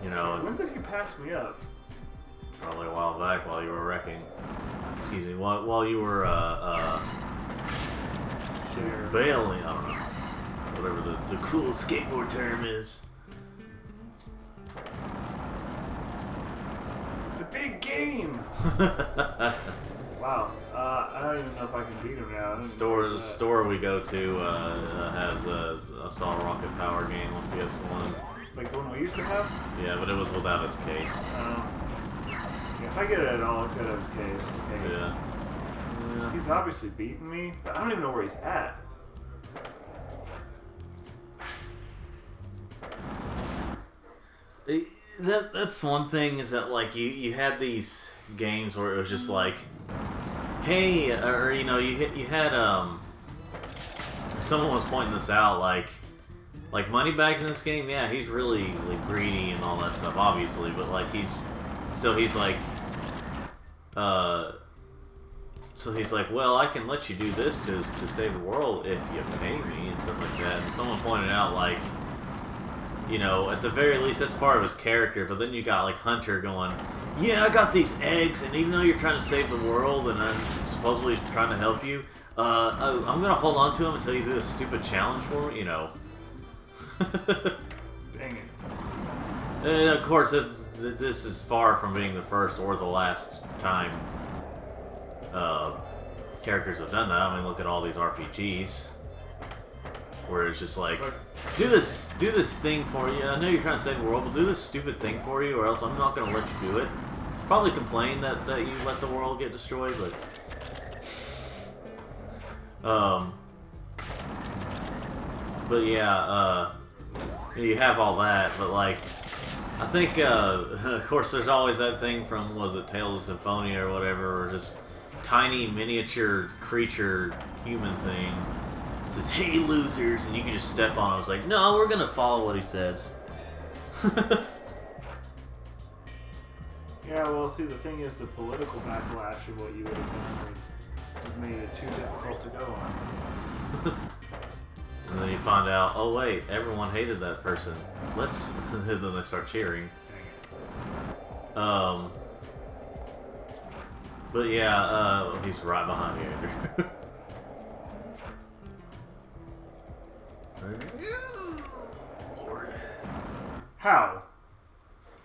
you know... When did he pass me up? Probably a while back while you were wrecking. Excuse me, while you were, bailing, I don't know. Whatever the cool skateboard term is. The big game! Wow. I don't even know if I can beat him now. The store we go to has a Solid Rocket Power game on PS1. Like the one we used to have? Yeah, but it was without its case. Yeah, if I get it at all, it's got to have its case. Okay. Yeah. He's obviously beating me, but I don't even know where he's at. That's one thing, is that like you had these games where it was just like, hey, or you know, you had someone was pointing this out, like Moneybags in this game, yeah, he's really like greedy and all that stuff, obviously, but like he's like, so he's like, well, I can let you do this to save the world if you pay me and stuff like that. And someone pointed out, like, you know, at the very least, that's part of his character. But then you got like Hunter going, yeah, I got these eggs, and even though you're trying to save the world and I'm supposedly trying to help you, I'm gonna hold on to them until you do this stupid challenge for me, you know. Dang it. And of course, this is far from being the first or the last time characters have done that. I mean, look at all these RPGs where it's just like, do this thing for you. I know you're trying to save the world, but do this stupid thing for you, or else I'm not going to let you do it. Probably complain that you let the world get destroyed, but yeah, you have all that, but like, I think, of course, there's always that thing from, was it Tales of Symphonia or whatever, or just tiny miniature creature human thing says, hey losers, and you can just step on it. I was like, no, we're gonna follow what he says. Yeah, well, see, the thing is, the political backlash of what you would have done would have made it too difficult to go on. And then you find out, oh wait, everyone hated that person. Let's, and then they start cheering. But yeah, he's right behind you, Andrew. Lord. How?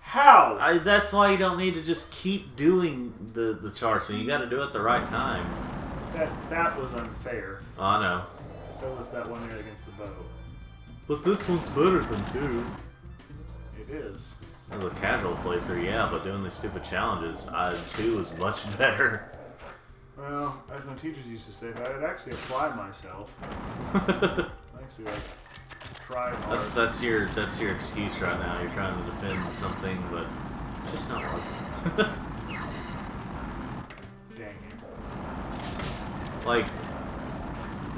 How? That's why you don't need to just keep doing the charts, and you got to do it at the right time. That was unfair. Oh, I know. So was that one there against the bow. But this one's better than 2. It is. As a casual playthrough, yeah, but doing these stupid challenges, 2 is much better. Well, as my teachers used to say, if I would actually apply myself, actually like try hard. That's your excuse right now. You're trying to defend something, but it's just not working. Dang it. Like,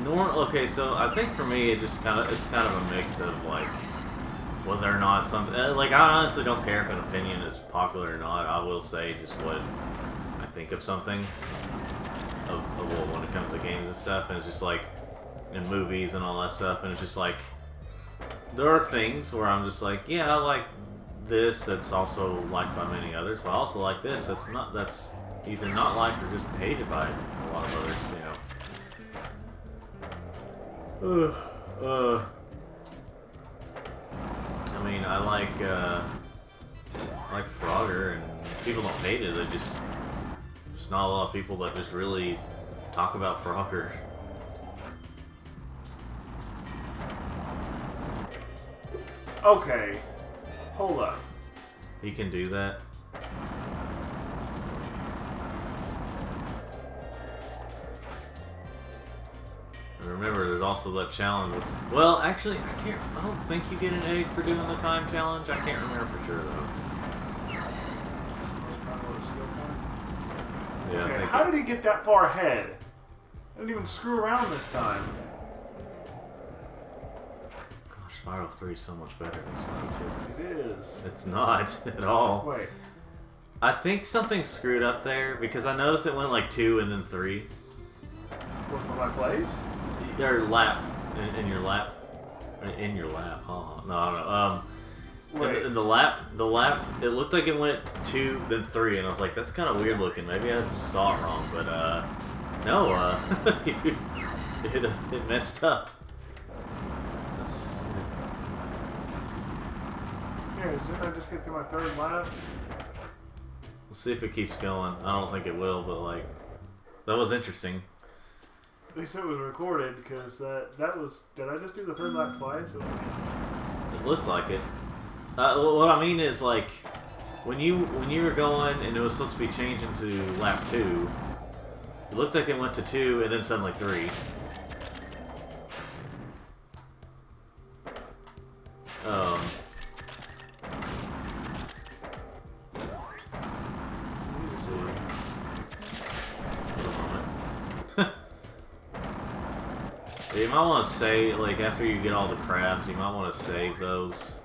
okay, so I think for me, it's kind of a mix of like whether or not something. Like, I honestly don't care if an opinion is popular or not. I will say just what I think of something. Well, when it comes to games and stuff, and it's just like in movies and all that stuff, and it's just like there are things where I'm just like, yeah, I like this. That's also liked by many others, but I also like this. That's either not liked or just hated by a lot of others, you know. I mean, I like Frogger, and people don't hate it. They just there's not a lot of people that just really talk about Frogger. Okay, hold up. You can do that. And remember, there's also that challenge with, well, actually, I don't think you get an egg for doing the time challenge. I can't remember for sure, though. Yeah, okay, I think how did he get that far ahead? I didn't even screw around this time. Gosh, Spyro 3 is so much better than Spyro 2. It is. It's not at all. Wait. I think something screwed up there, because I noticed it went like 2 and then 3. What, for my place? Your lap. In your lap. In your lap, huh? No. Wait. In the lap, it looked like it went 2, then 3, and I was like, that's kind of weird looking. Maybe I just saw it wrong, but, no, it messed up. Yeah, didn't I just get through my 3rd lap? We'll see if it keeps going. I don't think it will, but, like, that was interesting. At least it was recorded, because that was... Did I just do the 3rd lap twice? It looked like it. What I mean is, like, when you were going and it was supposed to be changing to lap 2, it looked like it went to 2 and then suddenly 3. Let's see. Hold on a moment. You might want to save, like, after you get all the crabs, you might want to save those,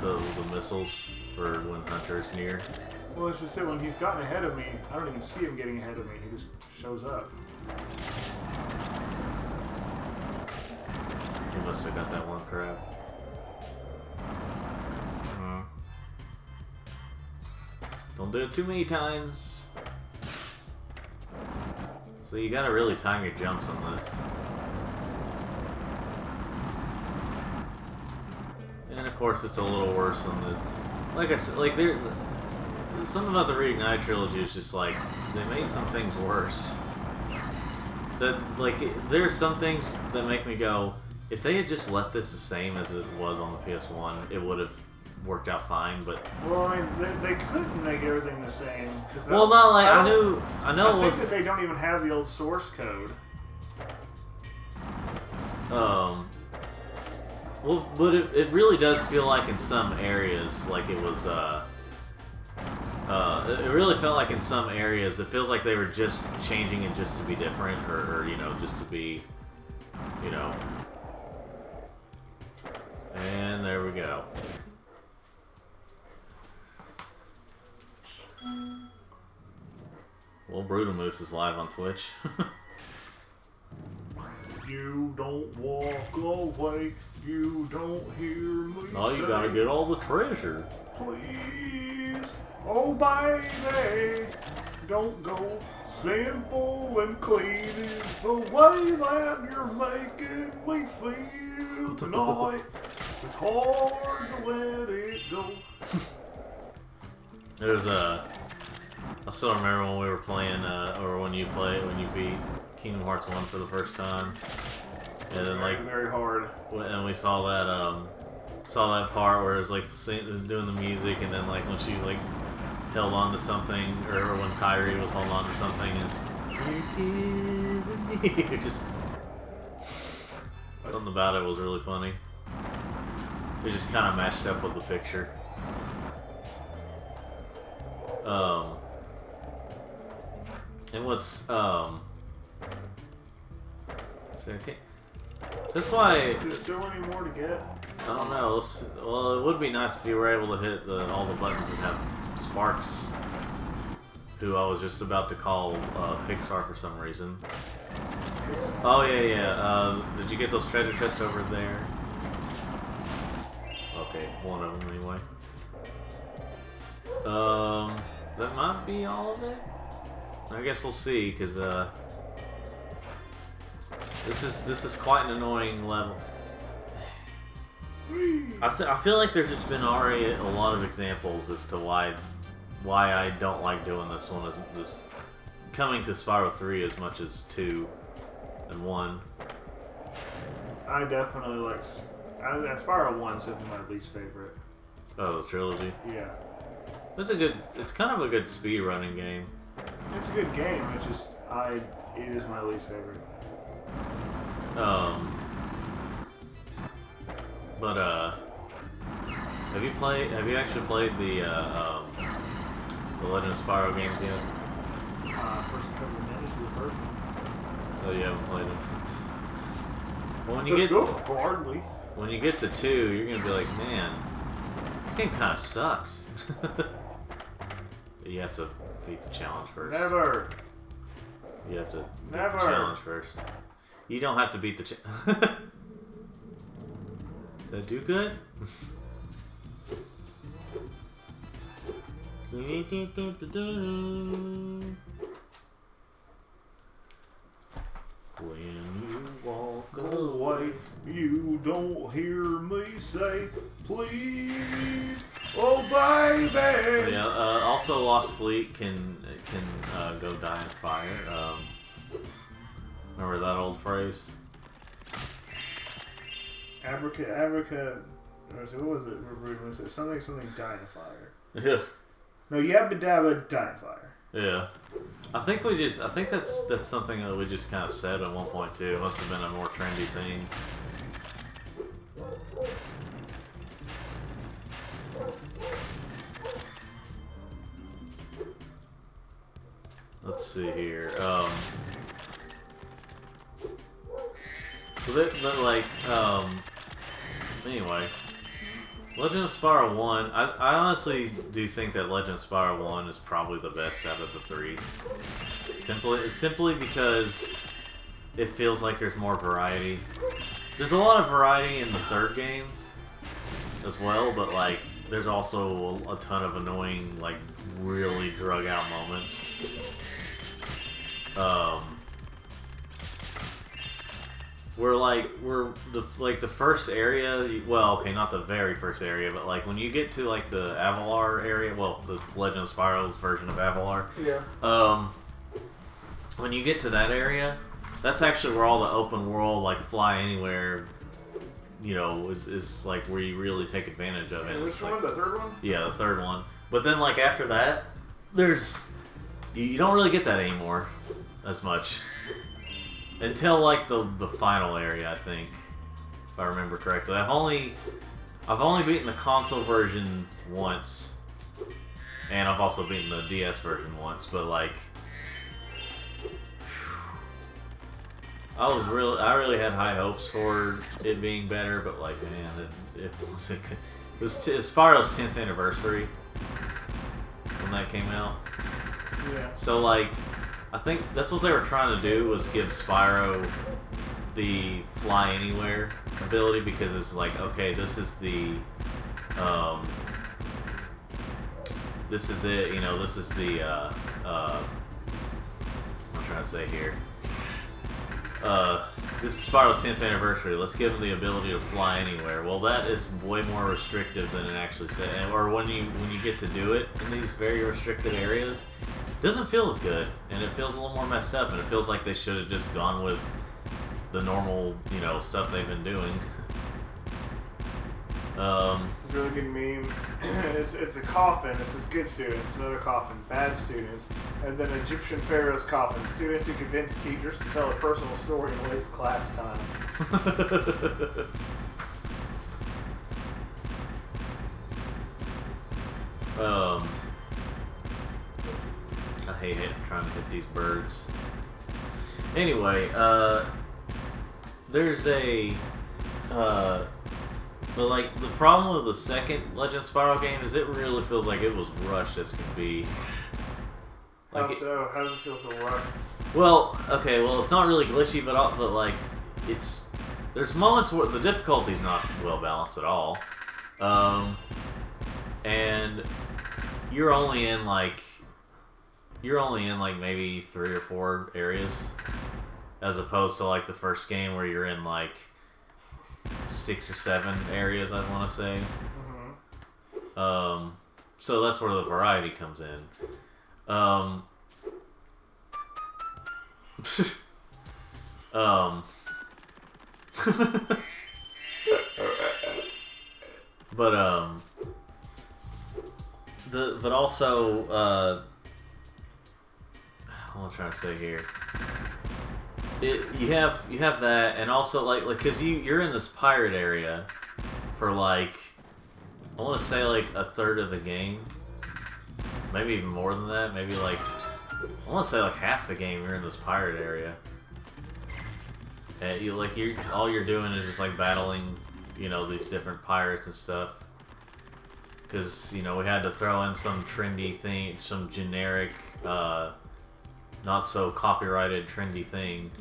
the missiles for when Hunter's near. Well, let's just say when he's gotten ahead of me, I don't even see him getting ahead of me. He just shows up. He must have got that one crab. Don't do it too many times. So you gotta really time your jumps on this. And of course it's a little worse on the... Like I said, like there... Something about the Reignite trilogy is just like, they made some things worse. That, like, there are some things that make me go, if they had just left this the same as it was on the PS1, it would have worked out fine, but... Well, I mean, they couldn't make everything the same. Well, not like, I know I think that they don't even have the old source code. Well, but it really does feel like in some areas, like it was, it really felt like in some areas, it feels like they were just changing it just to be different, or you know, just to be, you know. And there we go. Well, Brutal is live on Twitch. You don't walk away, you don't hear me Oh, you say, gotta get all the treasure. please, oh baby, don't go simple and clean is the way that you're making me feel tonight. It's hard to let it go. There's I still remember when we were playing, or when you beat Kingdom Hearts 1 for the first time, and then like very hard, and we saw that part where it was like doing the music, and then like when she like held on to something, or when Kyrie was holding on to something, and it's, you're kidding me. It just something about it was really funny. It just kind of matched up with the picture. And what's so okay. So that's why. Is there still any more to get? I don't know. Well, it would be nice if you were able to hit all the buttons and have Sparks, who I was just about to call Pixar for some reason. Oh yeah. Did you get those treasure chests over there? Okay, one of them anyway. That might be all of it. I guess we'll see, because this is quite an annoying level. I feel like there's just been already a lot of examples as to why I don't like doing this one, as just coming to Spyro 3 as much as 2 and 1. I definitely like Spyro 1 is my least favorite. Oh, the trilogy. Yeah. It's kind of a good speed running game. It's a good game. It's just it is my least favorite. But have you actually played the Legend of Spyro games yet? First couple of minutes of the first one. Oh, you haven't played them. Well, when you get to 2, you're gonna be like, man, this game kind of sucks. You have to beat the challenge first. Never. You have to beat the challenge first. You don't have to beat the Did I do good? When you walk away, you don't hear me say, please, oh baby. Yeah. Also, Lost Fleet can go die in fire. Remember that old phrase? Abraca. What was it? Was it something die in fire? Yeah. No, yabba dabba die in fire. Yeah. I think that's something that we just kind of said at one point too. It must have been a more trendy thing. Let's see here. But like, anyway, Legend of Spyro 1, I honestly do think that Legend of Spyro 1 is probably the best out of the three. Simply because it feels like there's more variety. There's a lot of variety in the third game as well, but like, there's also a ton of annoying, like, really drug out moments. We're the first area, well, okay, not the very first area, but like when you get to like the Avalar area, well, the Legend of Spyro's version of Avalar. Yeah. When you get to that area, that's actually where all the open world, like, fly anywhere, you know, is like where you really take advantage of it. Which one? Like, the third one? Yeah, the third one. But then, like, after that, you don't really get that anymore as much. Until, like, the final area, I think, if I remember correctly. I've only beaten the console version once, and I've also beaten the DS version once, but, like, I really had high hopes for it being better, but, like, man, it was Spyro's 10th anniversary when that came out. Yeah. So, like, I think that's what they were trying to do, was give Spyro the fly anywhere ability, because it's like, okay, this is the, this is it, you know, this is the, what I'm trying to say here. This is Spyro's 10th anniversary. Let's give him the ability to fly anywhere. Well, that is way more restrictive than it actually said. Or when you get to do it in these very restricted areas, it doesn't feel as good, and it feels a little more messed up, and it feels like they should have just gone with the normal, you know, stuff they've been doing. It's a really good meme. It's a coffin. It says good students, another coffin, bad students, and then Egyptian pharaoh's coffin. Students who convince teachers to tell a personal story and waste class time. I hate trying to hit these birds. Anyway, there's a but, like, the problem with the second Legend of Spyro game is it really feels like it was rushed as can be. Like, so? How does it feel so rushed? Well, okay, well, it's not really glitchy, but like, there's moments where the difficulty's not well balanced at all. And you're only in like maybe 3 or 4 areas, as opposed to like the first game where you're in like 6 or 7 areas, I want to say. Mm-hmm. So that's where the variety comes in. But also, what am I trying to say here? You have that, and also like because you're in this pirate area for like, I want to say like a third of the game, maybe even more than that. Maybe like, I want to say like half the game you're in this pirate area, and all you're doing is just like battling, you know, these different pirates and stuff. Because, you know, we had to throw in some trendy thing, some generic, not so copyrighted trendy thing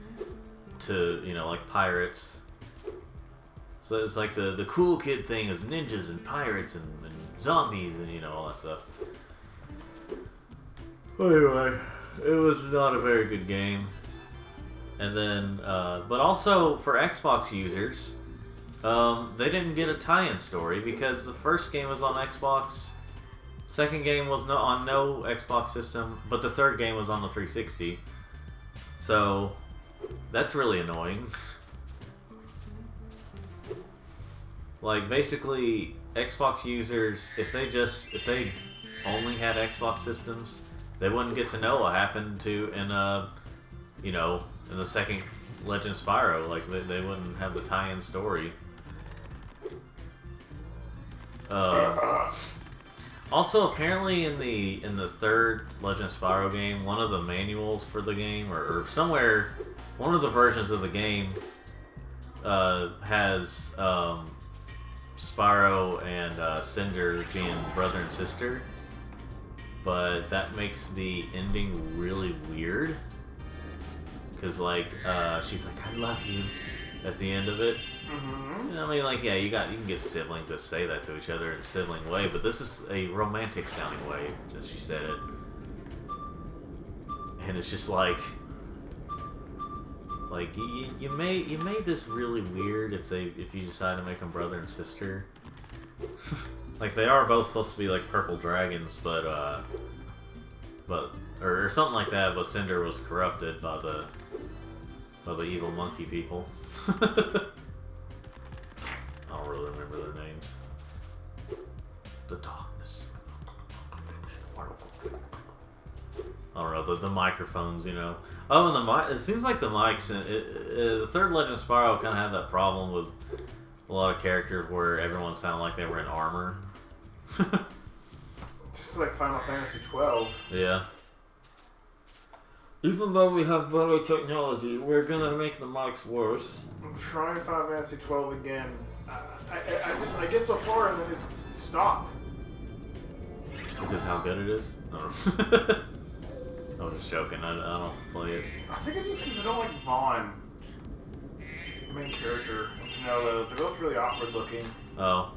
to, you know, like pirates. So it's like the cool kid thing is ninjas and pirates and zombies and, you know, all that stuff. Anyway, it was not a very good game. And then, but also for Xbox users, they didn't get a tie-in story because the first game was on Xbox, second game was on no Xbox system, but the third game was on the 360. So that's really annoying. Like basically, Xbox users, if they only had Xbox systems, they wouldn't get to know what happened in the second Legend of Spyro. Like they wouldn't have the tie-in story. Also, apparently in the third Legend of Spyro game, one of the manuals for the game, or somewhere, one of the versions of the game, has Spyro and Cinder being brother and sister, but that makes the ending really weird. Because, like, she's like, I love you at the end of it. Mm-hmm. You know, I mean, like, yeah, you can get siblings that say that to each other in a sibling way, but this is a romantic sounding way, as she said it. And it's just like you made this really weird if you decide to make them brother and sister. Like, they are both supposed to be like purple dragons, but or something like that. But Cinder was corrupted by the evil monkey people. I don't really remember their names. The darkness. I don't know, the microphones, you know. Oh, and the mic. It seems like the mics. The third Legend of Spyro kind of had that problem with a lot of characters where everyone sounded like they were in armor. Just like Final Fantasy 12. Yeah. Even though we have better technology, we're gonna make the mics worse. I'm trying Final Fantasy 12 again. I get so far and then it's stop. Because how good it is? No. I was just joking. I don't play it. I think it's just because I don't like Vaughn, the main character. No, they're both really awkward looking. Oh.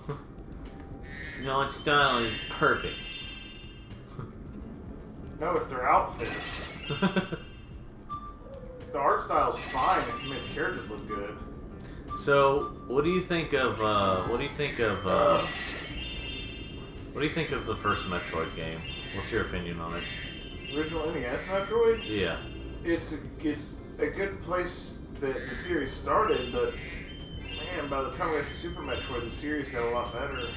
No, its style is perfect. No, it's their outfits. The art style's fine if you make the characters look good. So, what do you think of the first Metroid game? What's your opinion on it? Original NES Metroid? Yeah. It's a good place that the series started, but man, by the time we got to Super Metroid, the series got a lot better.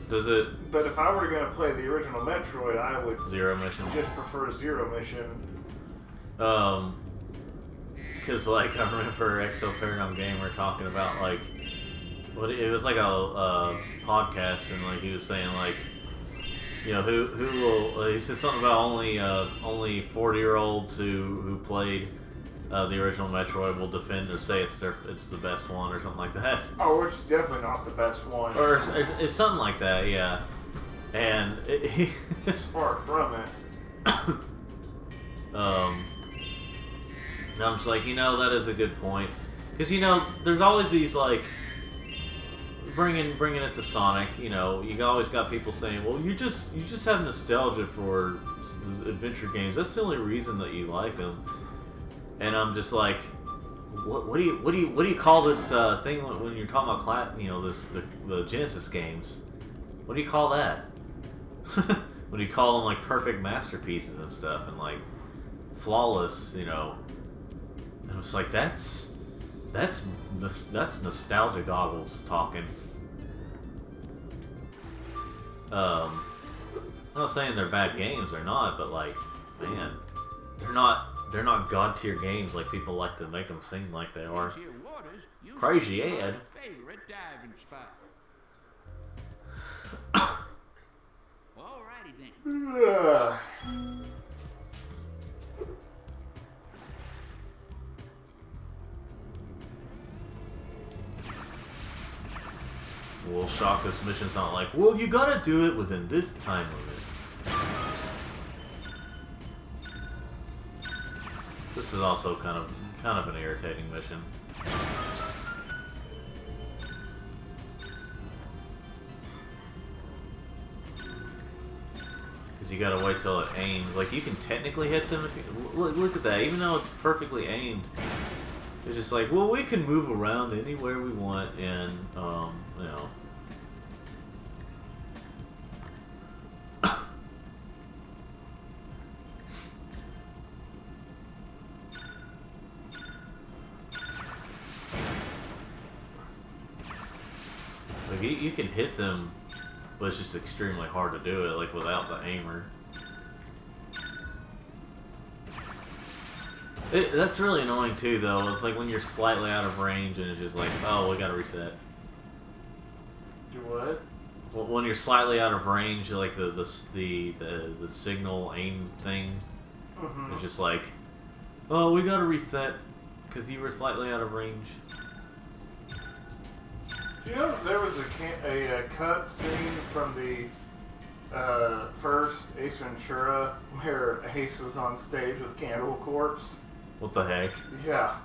Does it? But if I were gonna play the original Metroid, I would Zero Mission. just prefer Zero Mission. Because like I remember Exo Paradigm Gamer talking about like, it was like a podcast, and like he was saying like, you know, who will he said something about only 40-year-olds who played the original Metroid will defend or say it's the best one or something like that. Oh, which is definitely not the best one. Or it's something like that, yeah. And It's far from it. And I'm just like, you know, that is a good point, because you know, there's always these like bringing it to Sonic. You know, you always got people saying, well, you just have nostalgia for adventure games. That's the only reason that you like them. And I'm just like, what do you call this thing when you're talking about the Genesis games? What do you call that? What do you call them, like perfect masterpieces and stuff, and like flawless, you know? And it's like that's nostalgia goggles talking. I'm not saying they're bad games, they're not, but like, man, they're not god tier games like people like to make them seem like they are. Crazy Ed. Favorite diving spot. Alrighty then. Well, shock, this mission's not like, well, you gotta do it within this time limit. This is also kind of an irritating mission. Because you gotta wait till it aims. Like, you can technically hit them if you... Look at that, even though it's perfectly aimed. It's just like, well, we can move around anywhere we want, and, you know... Like, you can hit them, but it's just extremely hard to do it, like, without the aimer. That's really annoying, too, though. It's like when you're slightly out of range, and it's just like, oh, we gotta reset. Do what? Well, when you're slightly out of range, like, the signal aim thing, it's just like, oh, we gotta reset, Because you were slightly out of range. Do you know there was a cut scene from the first Ace Ventura where Ace was on stage with Cannibal Corpse? What the heck? Yeah.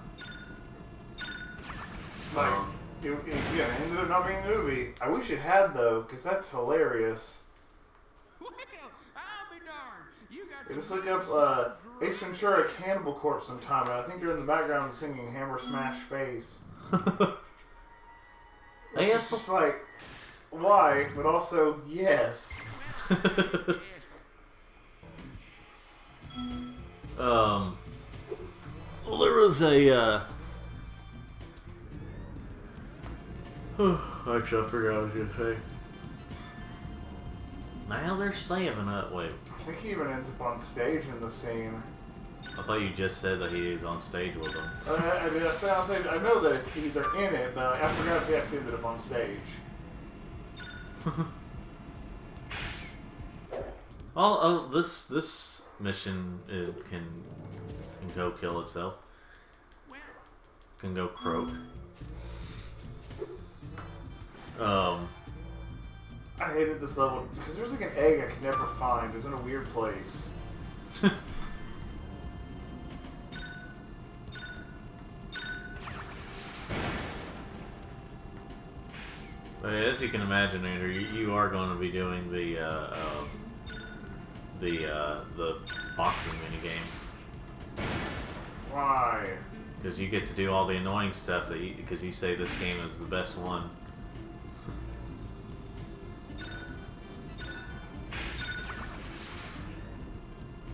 Like, it ended up not being a movie. I wish it had, though, because that's hilarious. Well, I'll be darned. You got Just look up Ace Ventura Cannibal Corpse sometime, and I think they're in the background singing Hammer Smash Face. It's just like, why? But also, yes. Well, there was a, actually, I forgot what I was gonna say. Now they're saving up. Wait. I think he even ends up on stage in the scene. I thought you just said that he is on stage with them. Did I say on stage? I know that it's either in it, but I forgot if he actually ended up on stage. Oh, this mission can go kill itself. Can go croak. I hated this level because there's like an egg I could never find. It was in a weird place. As you can imagine, Andrew, you are going to be doing the boxing minigame. Why? Because you get to do all the annoying stuff because you say this game is the best one.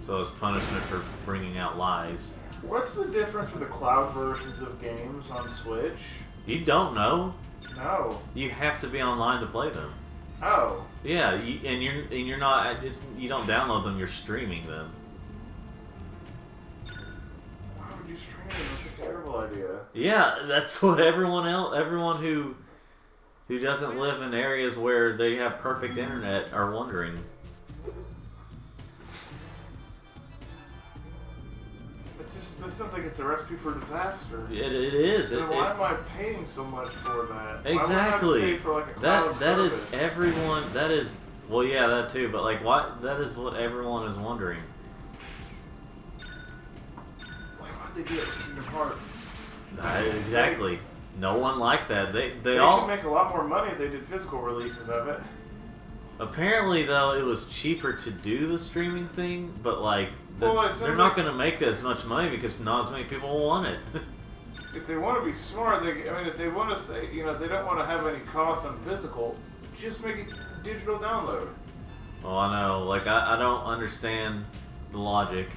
So it's punishment for bringing out lies. What's the difference with the cloud versions of games on Switch? You don't know. No. You have to be online to play them. Oh. Yeah, you're not. You don't download them. You're streaming them. Why would you stream them? That's a terrible idea. Yeah, that's what everyone who doesn't live in areas where they have perfect internet are wondering. That sounds like it's a recipe for disaster. It is. Then why am I paying so much for that? Exactly. Why would I have to pay for like a cloud that is service? everyone. That is well, yeah, that too. But like, what? That is what everyone is wondering. Like, why'd they do it with Kingdom Hearts? Exactly. No one liked that. They all all could make a lot more money if they did physical releases of it. Apparently, though, it was cheaper to do the streaming thing, but like. They're not going to make as much money because not as many people will want it. If they want to be smart, if they want to say, if they don't want to have any cost on physical, just make it digital download. Well, I know. Like, I don't understand the logic.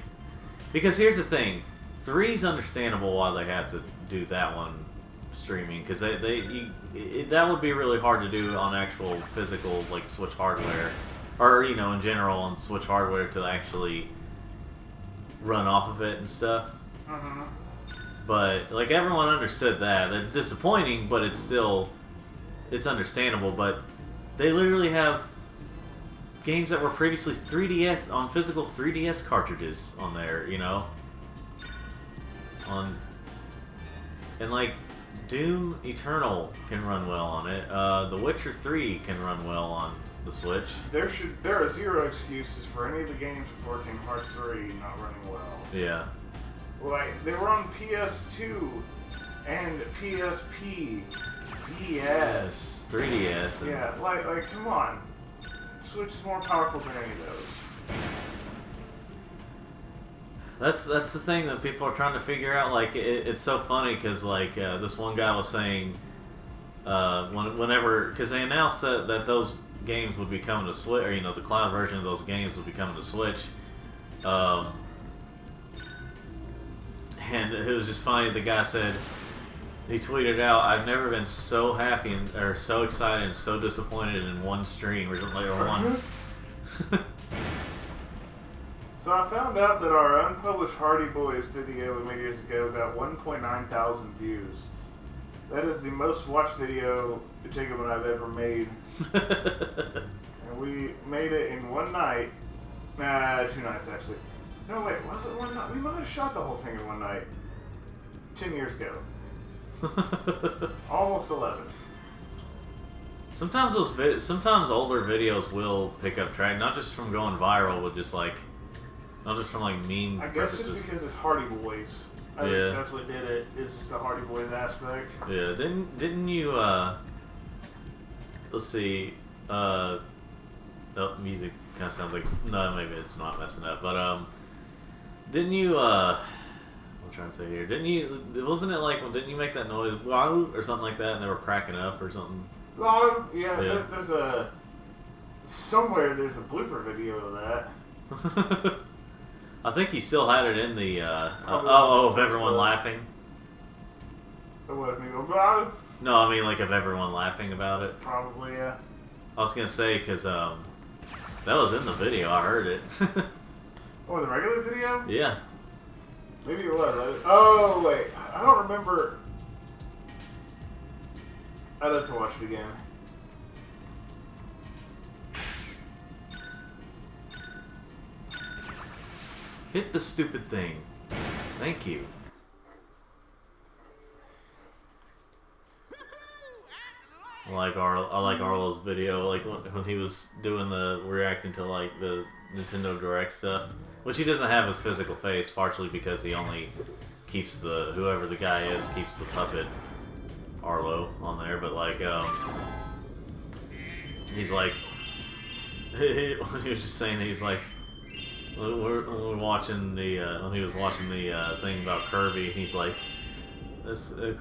Because here's the thing. 3's understandable why they have to do that one streaming. Because that would be really hard to do on actual physical, like, Switch hardware. Or, in general on Switch hardware to actually run off of it and stuff. Mm-hmm. But like everyone understood that. It's disappointing, but it's understandable. But they literally have games that were previously 3DS on physical 3DS cartridges on there, and like Doom Eternal can run well on it. The Witcher 3 can run well on the Switch. There are zero excuses for any of the games before Kingdom Hearts 3 not running well. Yeah. Like, they were on PS2 and PSP, DS, 3DS. Yeah, like come on. Switch is more powerful than any of those. That's the thing that people are trying to figure out. Like, it's so funny because like this one guy was saying whenever because they announced that those games would be coming to Switch, or the cloud version of those games would be coming to Switch. And it was just funny. The guy said, he tweeted out, "I've never been so happy or so excited and so disappointed in one stream or something like one." So I found out that our unpublished Hardy Boys video we made years ago got 1.9 thousand views. That is the most watched video Jacob and I have ever made. And we made it in one night. 2 nights actually. No, wait, was it one night? We might have shot the whole thing in one night. 10 years ago. Almost 11. Sometimes sometimes older videos will pick up track, not just from going viral, but just like, not just from like meme I guess purposes. it's because it's Hardy Boys. I think that's what did it. Is just the Hardy Boys aspect. Yeah, didn't you? Let's see. The music kind of sounds like no, maybe it's not messing up, but didn't you? What I'm trying to say here. Didn't you? Wasn't it like? Well, didn't you make that noise or something like that, and they were cracking up or something? Yeah. There's a somewhere there's a blooper video of that. I think he still had it in the of everyone laughing. What if we go about it? No, I mean like of everyone laughing about it. Probably, yeah. I was gonna say because that was in the video. I heard it. Oh, the regular video? Yeah. Maybe it was. Oh wait, I don't remember. I'd have to watch it again. Hit the stupid thing. Thank you. I like Arlo's video, like when he was doing the reacting to like the Nintendo Direct stuff, which he doesn't have his physical face, partially because he only keeps whoever the guy is keeps the puppet Arlo on there, but like he's like he was just saying he's like we're watching the when he was watching the thing about Kirby, he's like, I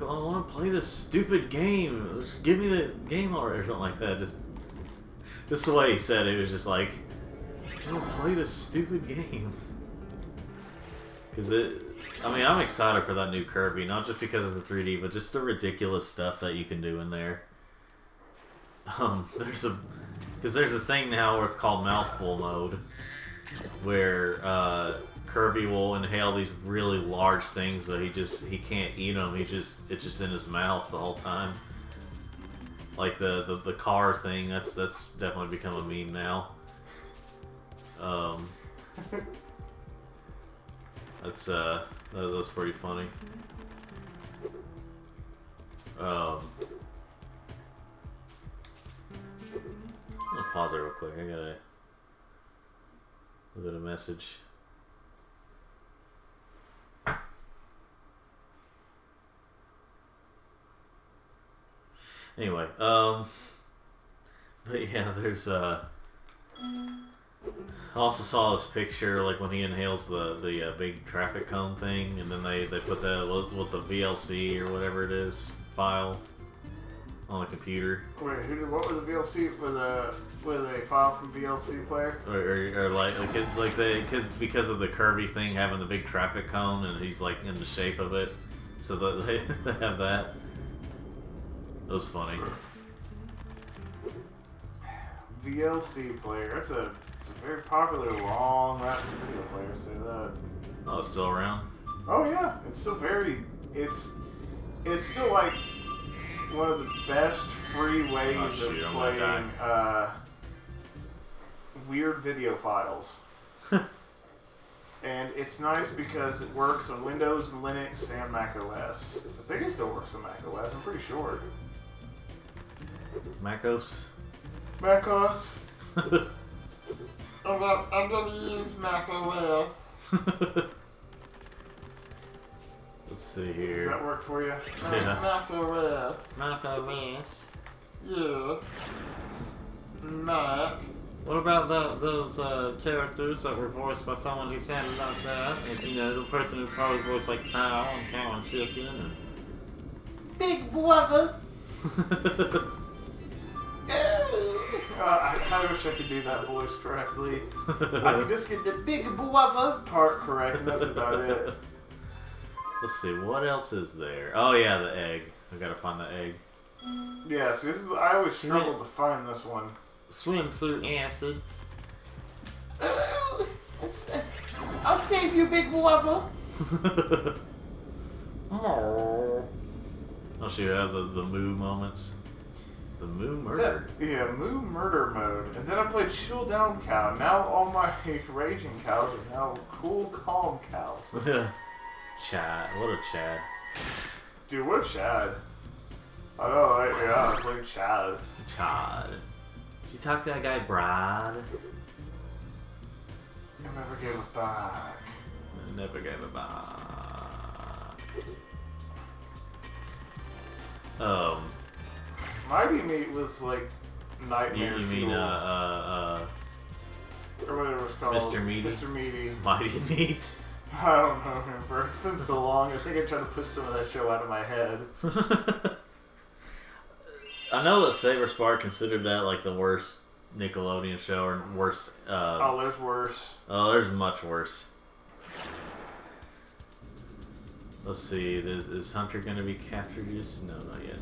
want to play this stupid game. Just give me the game already, or something like that. Just the way he said it was just like, I want to play this stupid game. Because I mean, I'm excited for that new Kirby, not just because of the 3D, but just the ridiculous stuff that you can do in there. There's a thing now where it's called Mouthful Mode, where Kirby will inhale these really large things, so he can't eat them. It's just in his mouth the whole time. Like the car thing, that's definitely become a meme now. That's pretty funny. I'm gonna pause it real quick. I gotta look at a message. Anyway, but yeah, there's I also saw this picture, like when he inhales the big traffic cone thing, and then they put that with the VLC or whatever it is file on the computer. Wait, what was the VLC with a file from VLC player? Or because of the Kirby thing having the big traffic cone, and he's like in the shape of it, so that they have that. It was funny. VLC player. It's a very popular, long-lasting video player. Say that. Oh, it's still around? Oh yeah, it's still very. It's still like one of the best free ways of playing weird video files. And it's nice because it works on Windows, Linux, and Mac OS. I think it still works on Mac OS. I'm pretty sure. MacOS? MacOS. I'm gonna use Mac OS. Let's see here. Does that work for you? Yeah. Mac OS. Mac OS. Yes. Mac. What about those characters that were voiced by someone who sounded like that? And, you know, the person who probably voiced like Kyle and Cow and Chicken and... Big brother. I wish I could do that voice correctly. I could just get the big brother part correct, and that's about it. Let's see, what else is there? Oh yeah, the egg. I gotta find the egg. Yeah, so I always struggled to find this one. Swim through acid. I'll save you, big brother. Oh, she have the moo moments. The moo murder. Moo murder mode. And then I played Chill Down Cow. Now all my raging cows are now cool, calm cows. Chad. What a Chad. Dude, what Chad? I know, right? Yeah, it's like Chad. Chad. Did you talk to that guy, Brad? You never gave it back. I never gave it back. Mighty Meat was like Nightmare You mean, Fuel. Or whatever it was called. Mr. Meaty? Mr. Meaty. Mighty Meat. I don't remember. It's been so long. I think I tried to push some of that show out of my head. I know that Saber Spark considered that like the worst Nickelodeon show or worst. Oh, there's worse. Oh, there's much worse. Let's see. Is Hunter going to be captured? No, not yet.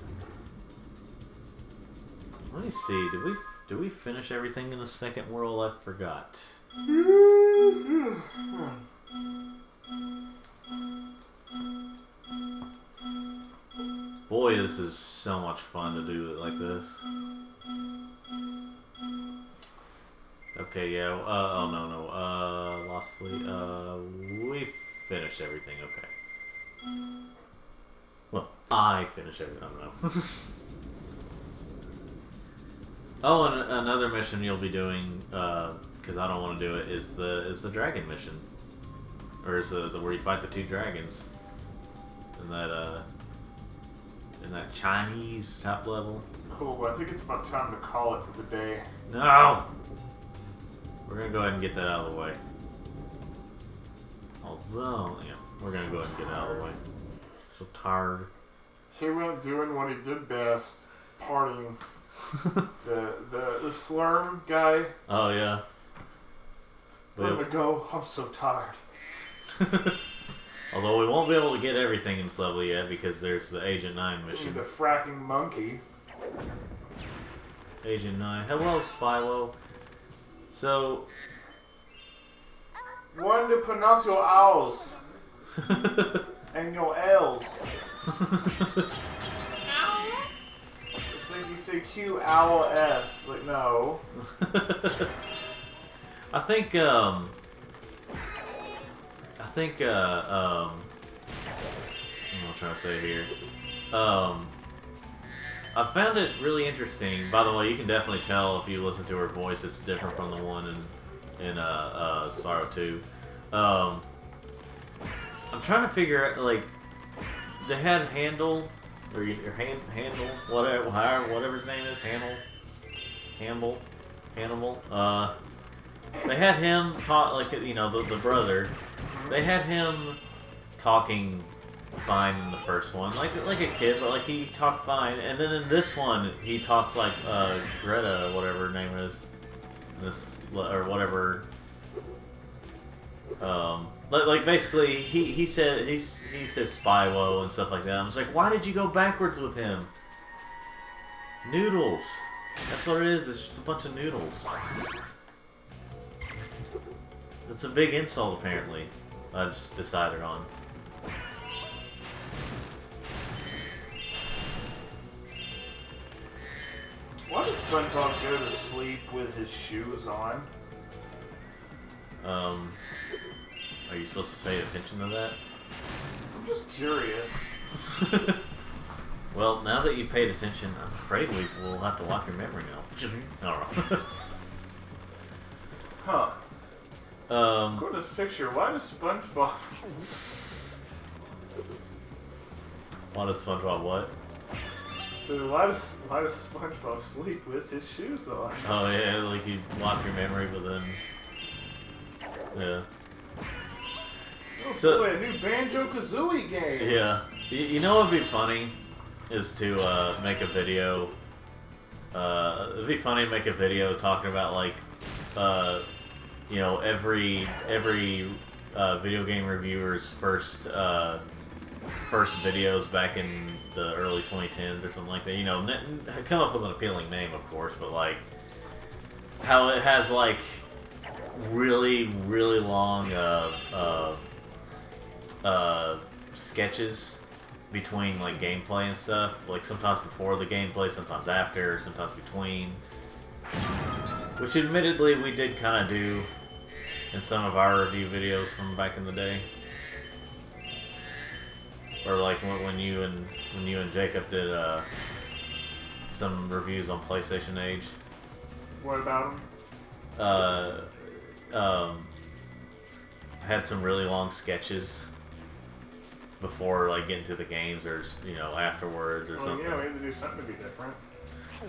Let me see. Did we finish everything in the second world? I forgot. Boy, this is so much fun to do it like this. Okay, yeah. Oh no. Lost Fleet. We finished everything. Okay. Well, I finished everything. I don't know. Oh, and another mission you'll be doing, because I don't want to do it, is the dragon mission, or is the where you fight the two dragons, in that Chinese top level. Cool. I think it's about time to call it for the day. No, we're gonna go ahead and get that out of the way. Although, yeah, we're gonna go ahead and get it out of the way. So tired. He went doing what he did best, partying. the Slurm guy. Oh yeah. Let me go. I'm so tired. Although we won't be able to get everything in this level yet because there's the Agent 9 mission. The fracking monkey. Agent 9. Hello, Spyro. So. When to pronounce your owls and your L's. It's like you say Q owl S. Like no. I think what am I trying to say here? I found it really interesting. By the way, you can definitely tell if you listen to her voice, it's different from the one in Spyro 2. I'm trying to figure out, like, they had Handel, or your Handel, whatever his name is, Hannibal. They had him talk, like, you know, the brother. They had him talking fine in the first one, like a kid, but like he talked fine. And then in this one, he talks like Greta, whatever her name is, this or whatever. Like basically, he says Spyro and stuff like that. I'm just like, why did you go backwards with him? Noodles. That's what it is. It's just a bunch of noodles. It's a big insult, apparently. I just decided on. Why does SpongeBob go to sleep with his shoes on? Are you supposed to pay attention to that? I'm just curious. Well, now that you've paid attention, I'm afraid we will have to lock your memory now. Alright. Huh. Go to this picture. Why does SpongeBob... Why does SpongeBob what? So why does SpongeBob sleep with his shoes on? Oh yeah, like you lock your memory, but then... Yeah. Oh, So- boy, a new Banjo-Kazooie game! Yeah. You know what would be funny? Is to make a video... it'd be funny to make a video talking about, like, you know, every video game reviewer's first videos back in the early 2010s or something like that. You know, come up with an appealing name, of course, but like how it has like really long sketches between like gameplay and stuff. Like sometimes before the gameplay, sometimes after, sometimes between. Which admittedly we did kind of do in some of our review videos from back in the day. Or like when you and Jacob did some reviews on PlayStation Age. What about them? Had some really long sketches before like getting to the games, or afterwards, or something. Yeah, we had to do something to be different.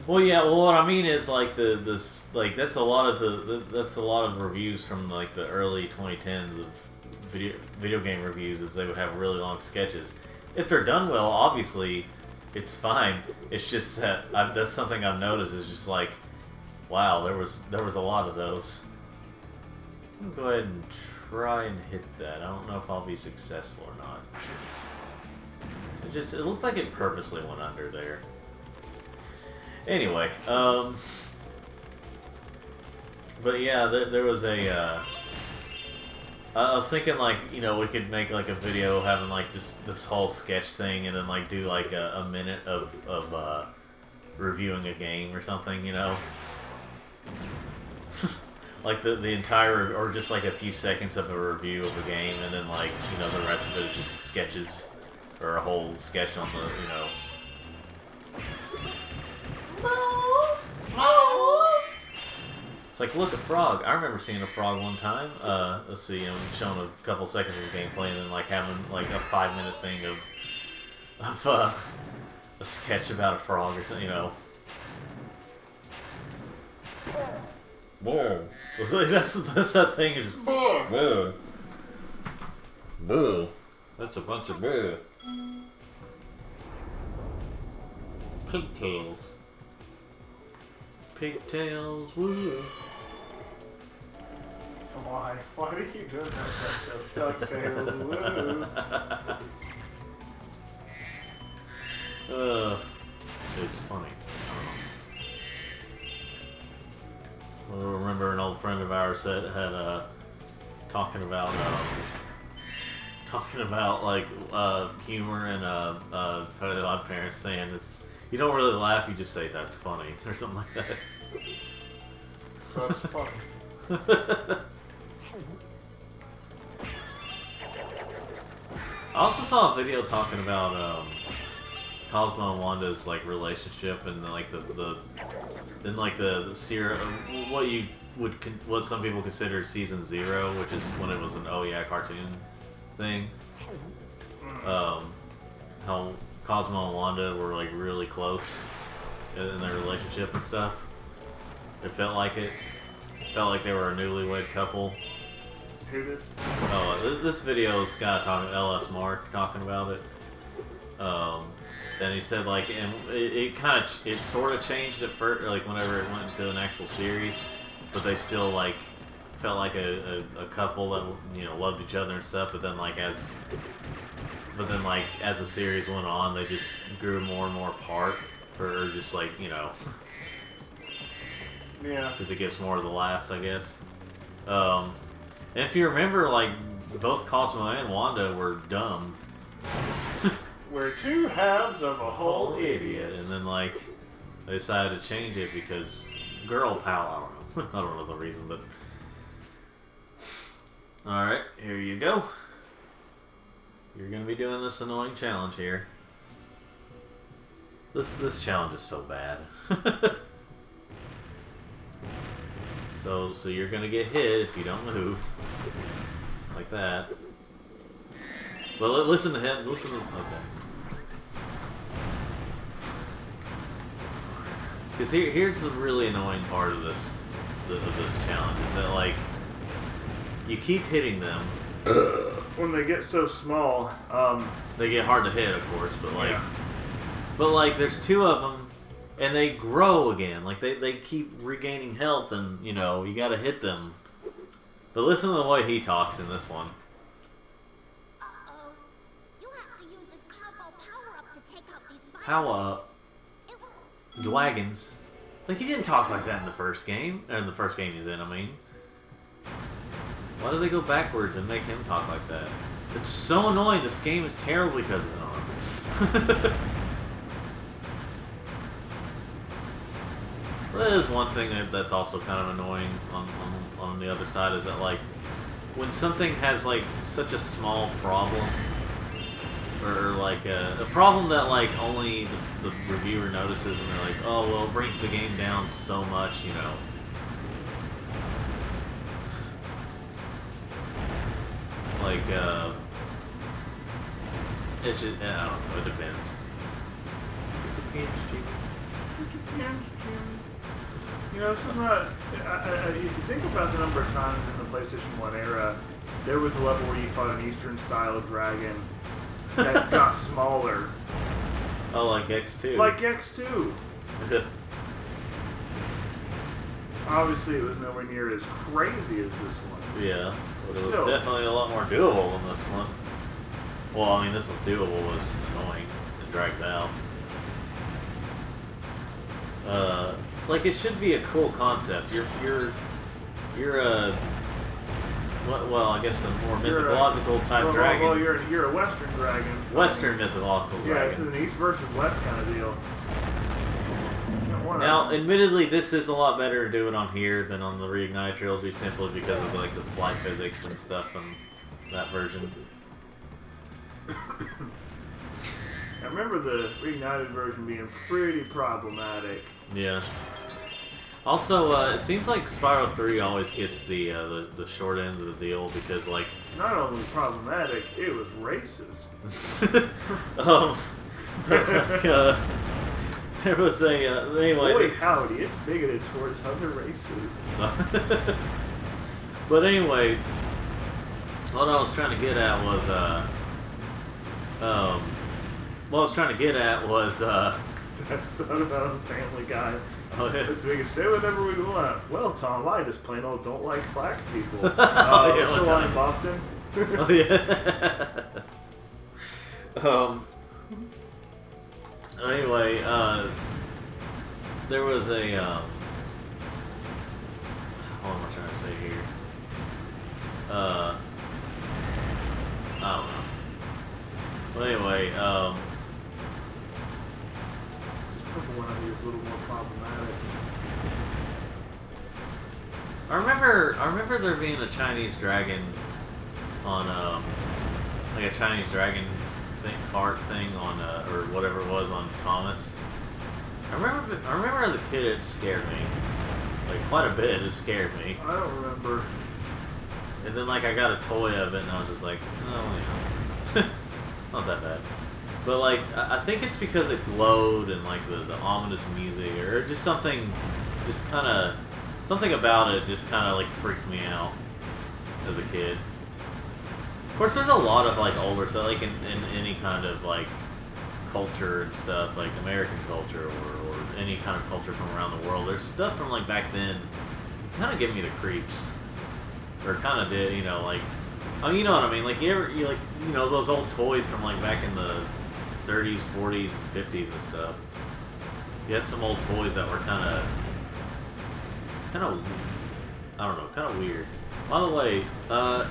Well, yeah. Well, what I mean is like that's a lot of reviews from like the early 2010s of video game reviews, is they would have really long sketches. If they're done well, obviously, it's fine. It's just that that's something I've noticed is just like, wow, there was a lot of those. I'm gonna go ahead and try and hit that. I don't know if I'll be successful or not. It looked like it purposely went under there. Anyway, but yeah, there was a. I was thinking like we could make like a video having like just this whole sketch thing, and then like do like a minute of reviewing a game or something, like the entire, or just like a few seconds of a review of a game, and then like the rest of it is just sketches, or a whole sketch on the It's like, look, a frog. I remember seeing a frog one time. Let's see, showing a couple seconds of gameplay, and then like having like a 5-minute thing of a sketch about a frog or something, Whoa. That's that thing is just whoa. Boo. That's a bunch of boo. Pigtails. Pigtails, woo. Why? Why do you keep doing that? DuckTales, woo. It's funny. I remember an old friend of ours that had talking about like humor and odd parents saying you don't really laugh, you just say that's funny or something like that. That's funny. I also saw a video talking about Cosmo and Wanda's like relationship, and like the series, what some people consider season 0, which is when it was an Oh Yeah cartoon thing. How Cosmo and Wanda were like really close in their relationship and stuff. It felt like it. Felt like they were a newlywed couple. Who did? Oh, this video is kind of talking LS Mark talking about it. And he said like, and it sort of changed at first, like whenever it went into an actual series, but they still like felt like a couple that loved each other and stuff. But then like as the series went on, they just grew more and more apart, or just like Yeah. because it gets more of the laughs, I guess. And if you remember, like both Cosmo and Wanda were dumb. We're two halves of a whole idiot. And then like they decided to change it because girl power. I don't know the reason, but all right, here you go. You're gonna be doing this annoying challenge here. This challenge is so bad. So you're gonna get hit if you don't move, like that. Well, listen to him. Listen to okay. Because here's the really annoying part of this challenge is that like you keep hitting them. When they get so small, they get hard to hit, of course, but like, yeah. But like, there's 2 of them, and they grow again. Like they keep regaining health, and you gotta hit them. But listen to the way he talks in this one. Uh-oh. You'll have to use this combo power-up to take out these fighters. Power up. Dragons. Like, he didn't talk like that in the first game. Or in the first game he's in, I mean. Why do they go backwards and make him talk like that? It's so annoying. This game is terrible because of it. That is one thing that's also kind of annoying on the other side, is that, like, when something has, like, such a small problem, or like a problem that like only the reviewer notices, and they're like, oh well, it brings the game down so much, you know. Like it's just, I don't know, it depends. It depends, Jimmy. You know, some you think about the number of times in the PlayStation 1 era, there was a level where you fought an Eastern style dragon that got smaller. Oh, like X2. Like X2. Obviously, it was nowhere near as crazy as this one. Yeah, but it was definitely a lot more doable than this one. Well, I mean, this was doable, was annoying and dragged out. Like it should be a cool concept. You're a well, I guess a more mythological type dragon. Well, you're a Western dragon. Western mythological dragon. Yeah, this is an East versus West kind of deal. Now, admittedly, this is a lot better to do it on here than on the Reignited trilogy, simply because of like the flight physics and stuff from that version. I remember the Reignited version being pretty problematic. Yeah. Also, it seems like Spyro 3 always gets the short end of the deal because, like... Not only problematic, it was racist. There was a... anyway... Boy, howdy, it's bigoted towards other races. But anyway, what I was trying to get at was, That's not about a Family Guy. Oh, yeah. So we can say whatever we want. Well, Tom Light is plain old don't like black people. Oh, yeah, still on in Boston. Oh yeah. Anyway, there was a what am I trying to say here? I don't know. Well, anyway, Purple one of these is a little more problematic. I remember there being a Chinese dragon on like a Chinese dragon cart thing on or whatever it was on Thomas. I remember as a kid it scared me, like quite a bit. It scared me. I don't remember. And then like I got a toy of it and I was just like, oh yeah, not that bad. But like I think it's because it glowed and like the ominous music or just something, just kind of something about it just kind of like freaked me out as a kid. Of course, there's a lot of like older stuff, like in any kind of like culture and stuff, like American culture or any kind of culture from around the world. There's stuff from like back then, kind of give me the creeps, or kind of did, you know, like, I mean, you know what I mean? Like you know those old toys from like back in the 30s, 40s, and 50s and stuff. You had some old toys that were kind of, I don't know, kind of weird. By the way, I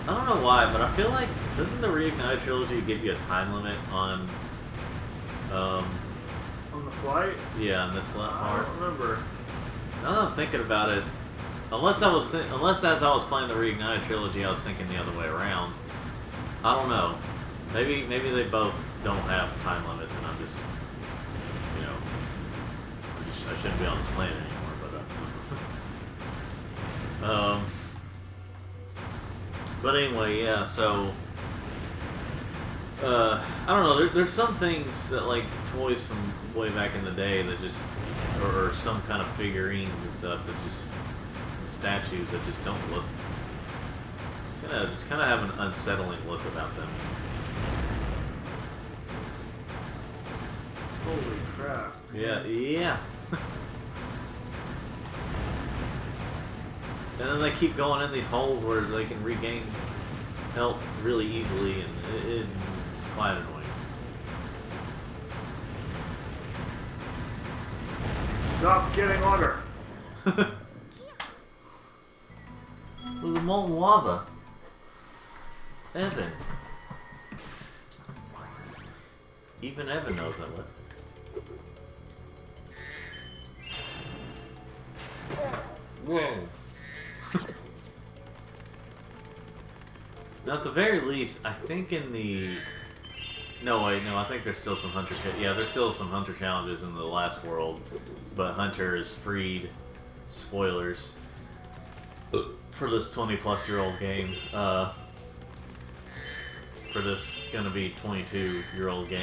don't know why, but I feel like, doesn't the Reignited trilogy give you a time limit on the flight? Yeah, on this part. I don't remember. Now that I'm thinking about it, unless as I was playing the Reignited trilogy, I was thinking the other way around. I don't know. Maybe they both don't have time limits, and I'm just, you know, I shouldn't be on this planet anymore. But but anyway, yeah. So I don't know. There's some things that like toys from way back in the day that just, or some kind of figurines and stuff that just, statues that just don't look, just kind of have an unsettling look about them. Holy crap. Yeah, yeah. And then they keep going in these holes where they can regain health really easily, and it's quite annoying. Stop getting longer. With the molten lava. Evan. Even Evan knows that one. Whoa. Now, at the very least, I think in the No, wait, no, I think there's still some hunter. Yeah, there's still some hunter challenges in the last world, but Hunter is freed. Spoilers for this 20-plus-year-old game. For this gonna be 22-year-old game,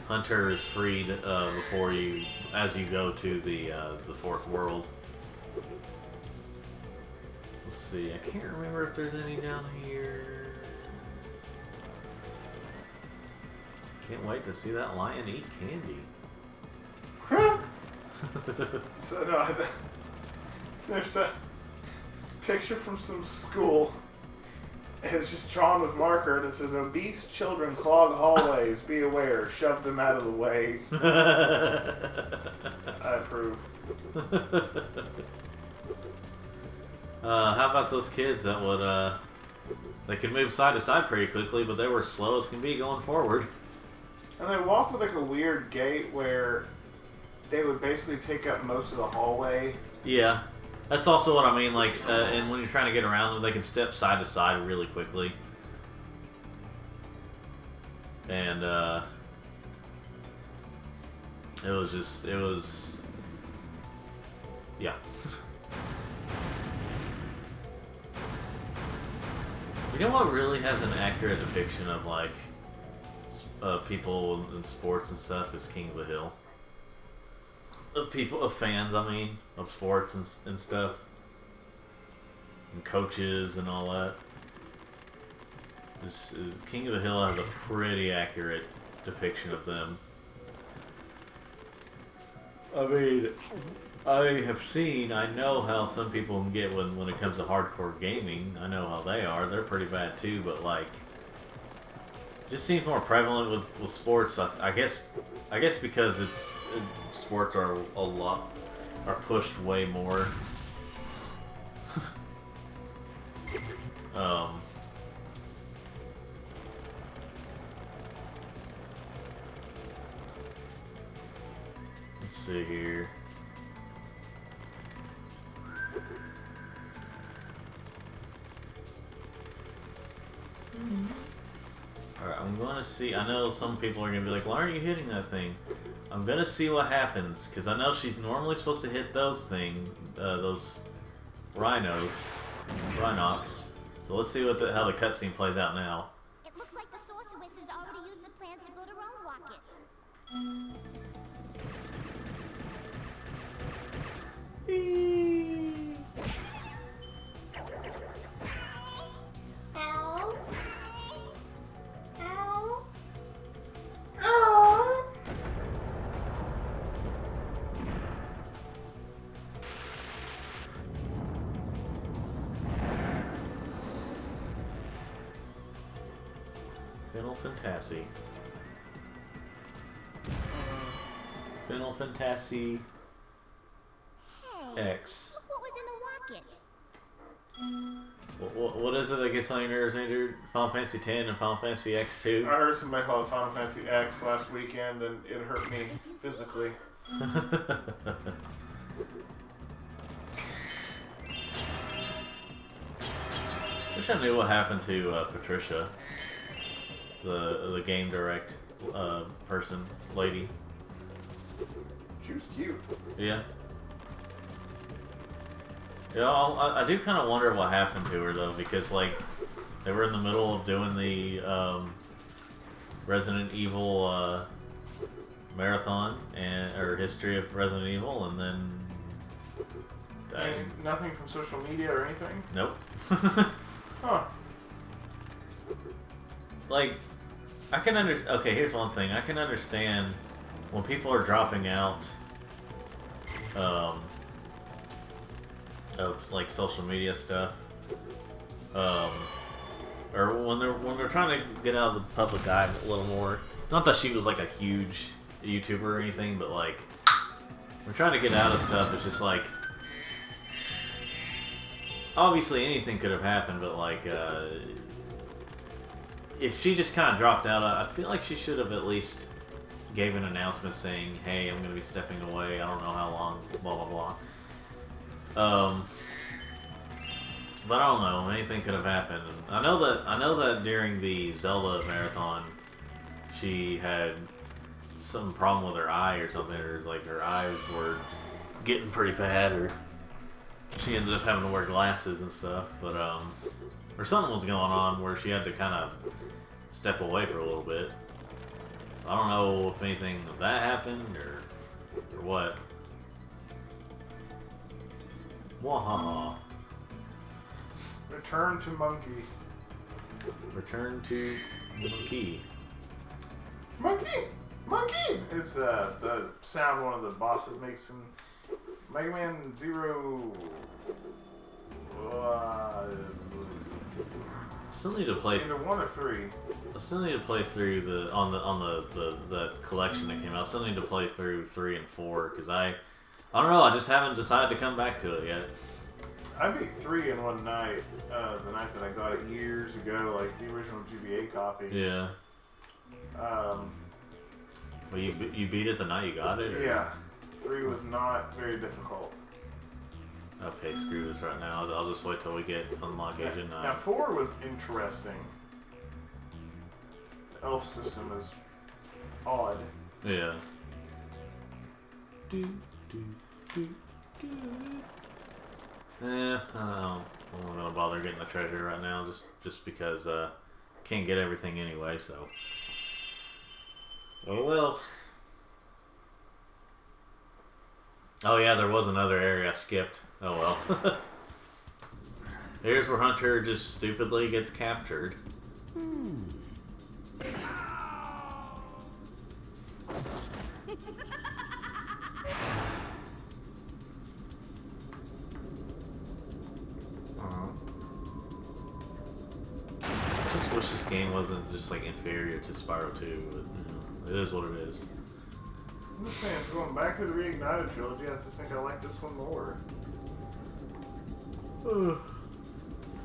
Hunter is freed before you, as you go to the fourth world. Let's see. I can't remember if there's any down here. Can't wait to see that lion eat candy. So no, there's a picture from some school. And it's just drawn with marker, and it says, "Obese children clog hallways. Be aware. Shove them out of the way." I approve. How about those kids that would they could move side to side pretty quickly, but they were slow as can be going forward. And they walk with like a weird gait where they would basically take up most of the hallway. Yeah, that's also what I mean. Like, and when you're trying to get around them, they can step side to side really quickly. And it was, yeah. You know what really has an accurate depiction of like people in sports and stuff is King of the Hill. Of fans, I mean, of sports and stuff, and coaches and all that. King of the Hill has a pretty accurate depiction of them. I mean, I know how some people can get when it comes to hardcore gaming. I know how they are. They're pretty bad too, but like, just seems more prevalent with sports. I guess because sports are pushed way more. Let's see here. Alright, I'm going to see. I know some people are going to be like, why aren't you hitting that thing? I'm going to see what happens, because I know she's normally supposed to hit those those rhinocs. So let's see how the cutscene plays out now. It looks like the sorceress has already used the plans to build her own rocket. Ow. Ow. Ow. Final Fantasy. Final Fantasy Hey, X. look what was in the rocket. What is it that gets on your nerves, Andrew? Final Fantasy X and Final Fantasy X2? I heard somebody call it Final Fantasy X last weekend, and it hurt me physically. Wish I knew what happened to Patricia, the game direct lady. She was cute. Yeah. Yeah, I do kind of wonder what happened to her though, because like they were in the middle of doing the Resident Evil marathon or history of Resident Evil, and then Nothing from social media or anything? Nope. Huh. Like, I can understand. Okay, here's one thing. I can understand when people are dropping out of like social media stuff, or when they're trying to get out of the public eye a little more. Not that she was like a huge YouTuber or anything, but like we're trying to get out of stuff. It's just like obviously anything could have happened, but like if she just kind of dropped out, I feel like she should have at least gave an announcement saying, "Hey, I'm going to be stepping away. I don't know how long." Blah blah blah. But I don't know. Anything could have happened. I know that during the Zelda marathon, she had some problem with her eye or something, or like her eyes were getting pretty bad, or she ended up having to wear glasses and stuff. But or something was going on where she had to kind of step away for a little bit. I don't know if anything of that happened or what. Wahaha. Return to monkey. Return to monkey. Monkey! Monkey! It's the sound one of the bosses makes in Mega Man Zero. Still need to play. Either 1 or 3. I still need to play through the collection that came out. I still need to play through 3 and 4 because I don't know. I just haven't decided to come back to it yet. I beat 3 in one night. The night that I got it years ago, like the original GBA copy. Yeah. Well, you beat it the night you got it? Or? Yeah. 3 was not very difficult. Okay, screw this right now. I'll just wait till we get Unlock Agent 9. Now 4 was interesting. The elf system is odd. Yeah. I'm not gonna bother getting the treasure right now, just because can't get everything anyway. So. Oh well. Oh yeah, there was another area I skipped. Oh well. Here's where Hunter just stupidly gets captured. I just wish this game wasn't just like inferior to Spyro 2, but you know, it is what it is. I'm just saying, going back to the Reignited trilogy, I just think I like this one more.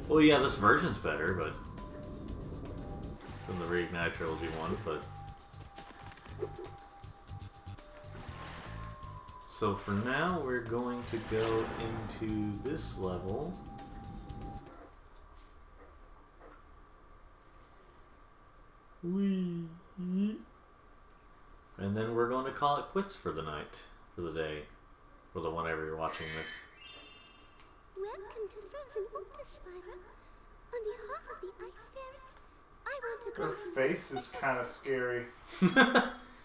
Well, yeah, this version's better, but than the Reignited trilogy one, but so for now we're going to go into this level. Wee. And then we're going to call it quits for the night, for the day, for the whenever you're watching this. Welcome to Frozen Water, Spyro. On behalf of the Ice Fairies, I want to Her greet you. face is kind of scary.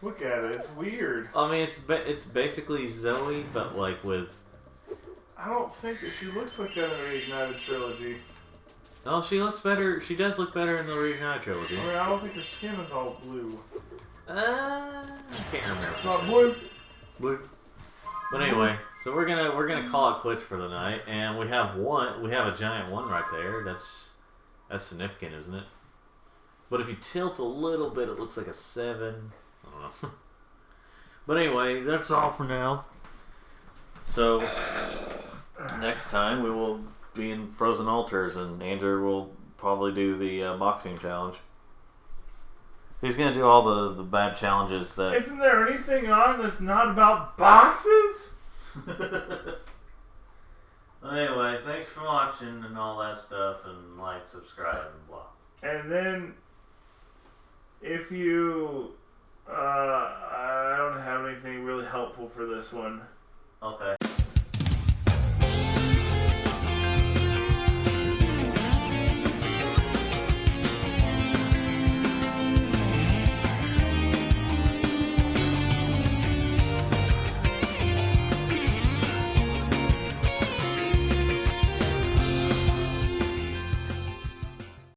Look at it, it's weird. I mean, it's basically Zoe, but like with. I don't think that she looks like that in the Reignited trilogy. No, she looks better. She does look better in the Reignited trilogy. I mean, I don't think her skin is all blue. I can't remember. It's not blue. Blue. But anyway, so we're gonna call it quits for the night, and we have a giant 1 right there. That's significant, isn't it? But if you tilt a little bit, it looks like a 7. I don't know. But anyway, that's all for now. So next time we will be in Frozen Altars, and Andrew will probably do the boxing challenge. He's gonna do all the bad challenges that. Isn't there anything on that's not about boxes? Anyway, thanks for watching and all that stuff, and like, subscribe, and blah. And then, if you, I don't have anything really helpful for this one. Okay.